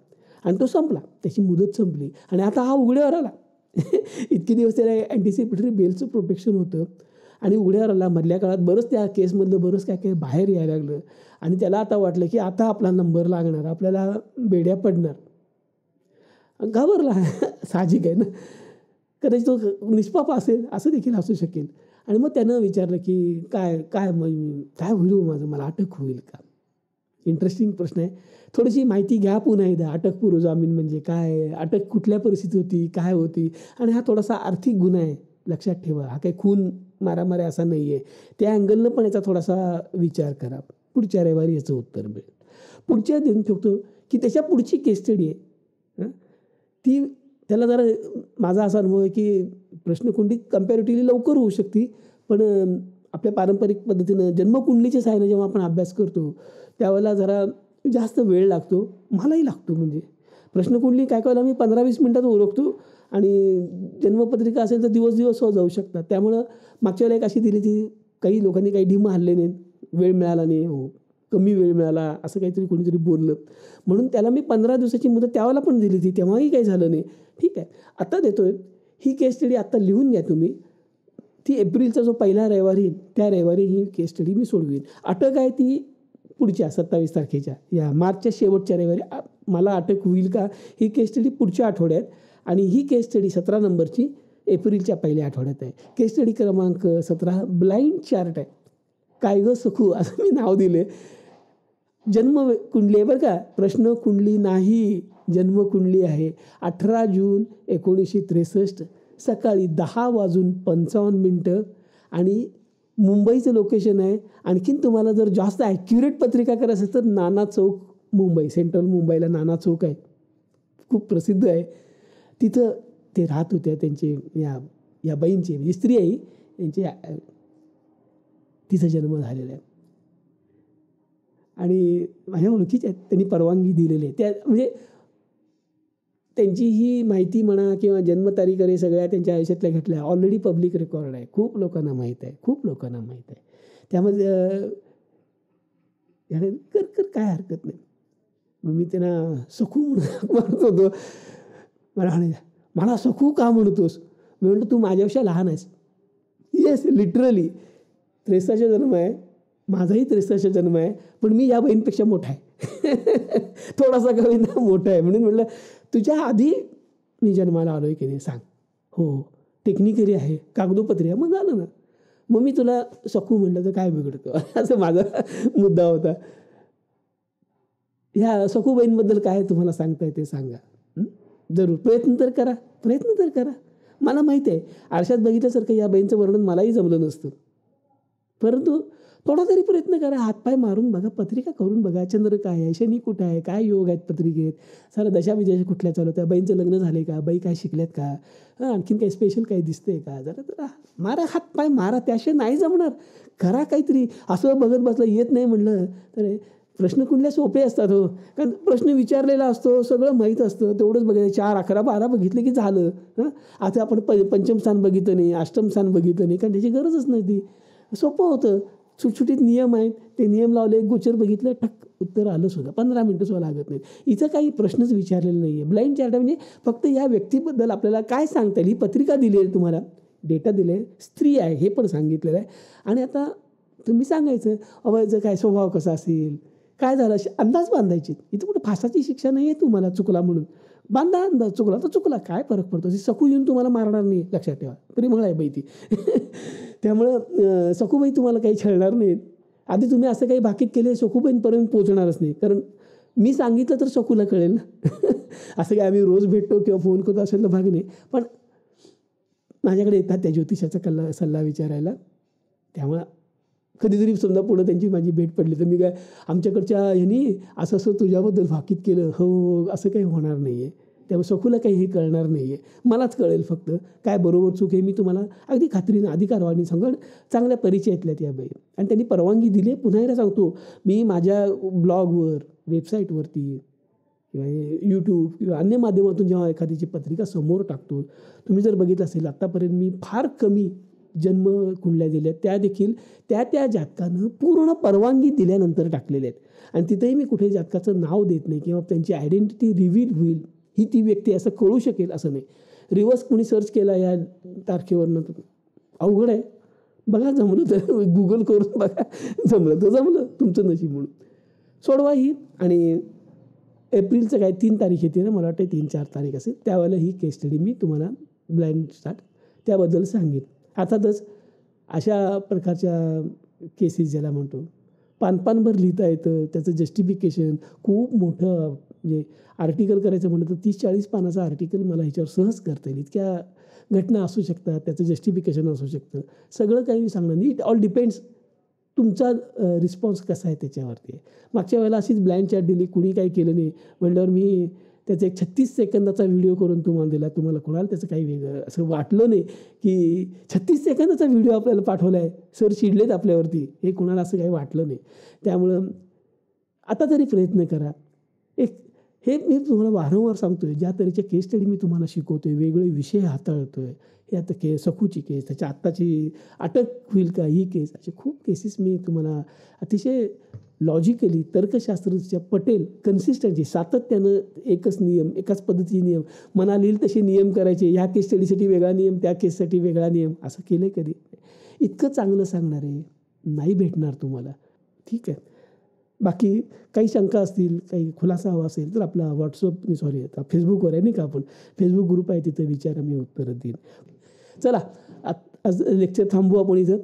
आणि तो संपला. त्याची मुदत संपली आणि आता हा उघड्यावर आला. इतके दिवस त्याला अँटिसिपेटरी बेलचं प्रोटेक्शन होतं आणि उघड्यावर आला. मधल्या काळात बरंच त्या केसमधलं बरंच काय काय बाहेर यायला लागलं आणि त्याला आता वाटलं की आता आपला नंबर लागणार, आपल्याला बेड्या पडणार. घाबरला. साहजिक आहे ना. कदाचित तो निष्पाप असेल असं देखील असू शकेल. आणि मग त्यानं विचारलं की काय काय काय होईल माझं, मला अटक होईल का? इंटरेस्टिंग प्रश्न आहे. थोडीशी माहिती घ्या पुन्हा एकदा. अटकपूर्व जामीन म्हणजे काय, अटक कुठल्या परिस्थितीत होती, काय होती, आणि हा थोडासा आर्थिक गुन्हा आहे, लक्षात ठेवा. हा काही खून मारामारी असा नाही आहे. त्या अँगलनं पण याचा थोडासा विचार करा. पुढच्या रविवारी याचं उत्तर मिळेल. पुढच्या देऊन ठेवतो की त्याच्या पुढची केस स्टडी आहे ती, त्याला जरा माझा असा अनुभव आहे की प्रश्नकुंडी कम्पॅरेटिव्हली लवकर होऊ शकते, पण आपल्या पारंपरिक पद्धतीनं जन्मकुंडलीच्या सहाय्याने जेव्हा आपण अभ्यास करतो त्यावेळेला जरा जास्त वेळ लागतो. मलाही लागतो. म्हणजे प्रश्नकुंडली काय काय मी 15-20 मिनटात ओळखतो आणि जन्मपत्रिका असेल तर दिवस जाऊ शकतात. त्यामुळं मागच्या वेळेला एक अशी दिली ती, काही लोकांनी काही ढिम हल्ले नाहीत, वेळ मिळाला नाही, हो कमी वेळ मिळाला असं काहीतरी कोणीतरी बोललं म्हणून त्याला मी 15 दिवसाची मुदत त्यावेळेला पण दिली ती, तेव्हाही काही झालं नाही. ठीक आहे, आता देतोय. ही केस स्टडी आत्ता लिहून घ्या तुम्ही. ती एप्रिलचा जो पहिला रविवार येईल त्या रविवारी ही केस स्टडी मी सोडवीन. अटक आहे ती पुढच्या 27 तारखेच्या, या मार्चच्या शेवटच्या रविवारी मला अटक होईल का, ही केस स्टडी पुढच्या आठवड्यात. आणि ही केस स्टडी 17 नंबरची एप्रिलच्या पहिल्या आठवड्यात आहे. केस स्टडी क्रमांक 17 ब्लाइंड चार्ट आहे. काय गं सखू असं मी नाव दिले. जन्मकुंडली आहे बरं का, प्रश्नकुंडली नाही, जन्मकुंडली आहे. 18 जून 1963 सकाळी 10:55 आणि मुंबईचं लोकेशन आहे. आणखीन तुम्हाला जर जास्त ॲक्युरेट पत्रिका करायचं असेल तर नाना चौक मुंबई, सेंट्रल मुंबईला नाना चौक आहे, खूप प्रसिद्ध आहे. तिथं ते राहत होत्या. त्यांचे या बाईंची म्हणजे स्त्री आहे यांची, तिचा जन्म झालेला आहे आणि माझ्या ओळखीच्या आहेत, त्यांनी परवानगी दिलेली आहे. त्या म्हणजे त्यांची ही माहिती म्हणा किंवा जन्मतारीख वगैरे सगळ्या त्यांच्या आयुष्यातल्या घटल्या ऑलरेडी पब्लिक रेकॉर्ड आहे. खूप लोकांना माहीत आहे. त्यामध्ये याने कर काय हरकत नाही. मग मी त्यांना सखू म्हणत होतो. मला सखू का म्हणतोस? मी म्हणतो तू माझ्यापेक्षा लहान आहेस. येस, लिटरली 63चा जन्म आहे, माझाही 63चा जन्म आहे, पण मी या बहीणपेक्षा मोठा आहे. थोडासा कमी ना मोठा आहे. म्हणून म्हटलं तुझ्या आधी मी जन्माला आलो आहे की नाही सांग. हो, टेक्निकली आहे, कागदोपत्री आहे. मग झालं ना. मग मी तुला सखू म्हटलं तर काय बिघडतं, असं माझा मुद्दा होता. ह्या सखू बहीणबद्दल काय तुम्हाला सांगता येते सांगा. जरूर प्रयत्न तर करा. मला माहिती आहे आरशात बघितल्यासारखं या बाईंचं वर्णन मलाही जमलं नसतं, परंतु थोडा तरी प्रयत्न करा. हातपाय मारून बघा, पत्रिका करून बघा. चंद्र काय आहे, शनी कुठं आहे, काय योग आहेत पत्रिकेत, सारा दशाविजय कुठल्या चालू त्या, बाईंचं लग्न झाले का, बाई काय शिकल्यात का, आणखीन काही स्पेशल काही दिसतंय का, जरा मारा, हातपाय मारा. त्याशिवाय नाही जमणार. करा काहीतरी. असं बघत बसलं येत नाही म्हणलं तर प्रश्नकुंडल्या सोपे असतात हो. कारण प्रश्न विचारलेला असतो, सगळं माहीत असतं, तेवढंच बघायचं. 4, 11, 12 बघितले की झालं. आता आपण पंचम स्थान बघितलं नाही, अष्टम स्थान बघितलं नाही, कारण त्याची गरजच नाही. ती सोपं होतं. सुटसुटीत नियम आहेत, ते नियम लावले, गोचर बघितलं, टक उत्तर आलं सुद्धा. 15 मिनटं सुद्धा लागत नाहीत. इथं काही प्रश्नच विचारलेला नाही आहे. ब्लाइंड चार्ट म्हणजे फक्त या व्यक्तीबद्दल आपल्याला काय सांगता येईल. ही पत्रिका दिली आहे तुम्हाला, डेटा दिले आहे, स्त्री आहे हे पण सांगितलेलं आहे. आणि आता तुम्ही सांगायचं याचा काय स्वभाव कसा असेल, काय झालं, अंदाज बांधायचे. इथं कुठं फासाची शिक्षा नाही आहे तुम्हाला चुकला म्हणून. बांधा अंदाज, चुकला तर चुकला, काय फरक पडतो. सखू येऊन तुम्हाला मारणार नाही, लक्षात ठेवा. प्रेमळ आहे बाई ती. त्यामुळं सखूबाई तुम्हाला काही छळणार नाहीत. आधी तुम्ही असं काही भाकीत केले सखूबाईंपर्यंत पोहोचणारच नाही, कारण मी सांगितलं तर शकूला कळेल ना. असं काय आम्ही रोज भेटतो किंवा फोन करतो असेल तर भाग नाही. पण माझ्याकडे येतात त्या ज्योतिषाचा सल्ला विचारायला. त्यामुळं कधीतरी समजा पुढं त्यांची माझी भेट पडली तर मी काय आमच्याकडच्या ह्यानी असं असं तुझ्याबद्दल भाकीत केलं, हो असं काही होणार नाही आहे. त्यामुळे सखूला काही हे कळणार नाही आहे. मलाच कळेल फक्त काय बरोबर चूक आहे. मी तुम्हाला अगदी खात्रीनं अधिकारवाणी सांगून चांगल्या परिचयातल्या त्या बाई आणि त्यांनी परवानगी दिली. पुन्हा एकदा सांगतो, मी माझ्या ब्लॉगवर, वेबसाईटवरती किंवा यूट्यूब किंवा अन्य माध्यमातून जेव्हा एखाद्याची पत्रिका समोर टाकतो, तुम्ही जर बघितलं असेल आत्तापर्यंत मी फार कमी जन्म कुंडल्या दिल्या त्या देखील त्या जातकानं पूर्ण परवानगी दिल्यानंतर टाकलेल्या आहेत. आणि तिथेही मी कुठेही जातकाचं नाव देत नाही किंवा त्यांची आयडेंटिटी रिव्हील होईल, ही ती व्यक्ती असं कळू शकेल असं नाही. रिवर्स कुणी सर्च केला या तारखेवरनं अवघड आहे. बघा जमलं तर गुगल करून बघा, जमलं तर जमलं, तुमचं नशीब म्हणून सोडवा ही. आणि एप्रिलचं काय 3 तारीख येते ना, मला वाटतं 3-4 तारीख असेल, त्यावेळेला ही केस स्टडी मी तुम्हाला ब्लाइंड स्टार्ट त्याबद्दल सांगेन. अर्थातच अशा प्रकारच्या केसेस ज्याला म्हणतो पानभर लिहिता येतं, त्याचं जस्टिफिकेशन खूप मोठं, म्हणजे आर्टिकल करायचं म्हणलं तर 30-40 पानाचं आर्टिकल मला ह्याच्यावर सहज करता येईल. इतक्या घटना असू शकतात, त्याचं जस्टिफिकेशन असू शकतं, सगळं काही मी सांगणार नाही. इट ऑल डिपेंड्स तुमचा रिस्पॉन्स कसा आहे त्याच्यावरती आहे. मागच्या वेळेला अशीच ब्लाइंड चॅट दिली, कुणी काही केलं नाही म्हटल्यावर मी त्याचा एक 36 सेकंदाचा व्हिडिओ करून तुम्हाला दिला. तुम्हाला कोणाला त्याचं काही वेगळं असं वाटलं नाही की 36 सेकंदाचा व्हिडिओ आपल्याला पाठवला आहे, सर चिडलेत आपल्यावरती, हे कोणाला असं काही वाटलं नाही. त्यामुळं आता तरी प्रयत्न करा. हे मी तुम्हाला वारंवार सांगतो आहे, ज्या तऱ्हेच्या केस स्टडी मी तुम्हाला शिकवतो आहे, वेगळे विषय हाताळतो आहे, हे आता सखूची केस, त्याच्या आत्ताची अटक होईल का ही केस, असे खूप केसेस मी तुम्हाला अतिशय लॉजिकली तर्कशास्त्राच्या पटेल कन्सिस्टन्सी सातत्यानं एकच नियम, एकाच पद्धतीचे नियम, मनाला येईल तसे नियम करायचे. ह्या केस स्टडीसाठी वेगळा नियम, त्या केससाठी वेगळा नियम, असं केलं आहे कधी? इतकं चांगलं सांगणार आहे नाही भेटणार तुम्हाला. ठीक आहे. बाकी काही शंका असतील, काही खुलासा हवा असेल तर आपला आता फेसबुकवर आहे नाही का, आपण फेसबुक ग्रुप आहे, तिथं विचारा, मी उत्तरं देईन. चला आज लेक्चर थांबू आपण इथं.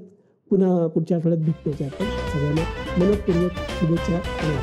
पुन्हा पुढच्या आठवड्यात भेटतो. आपण सगळ्यांना मनपूर्वक शुभेच्छा आणि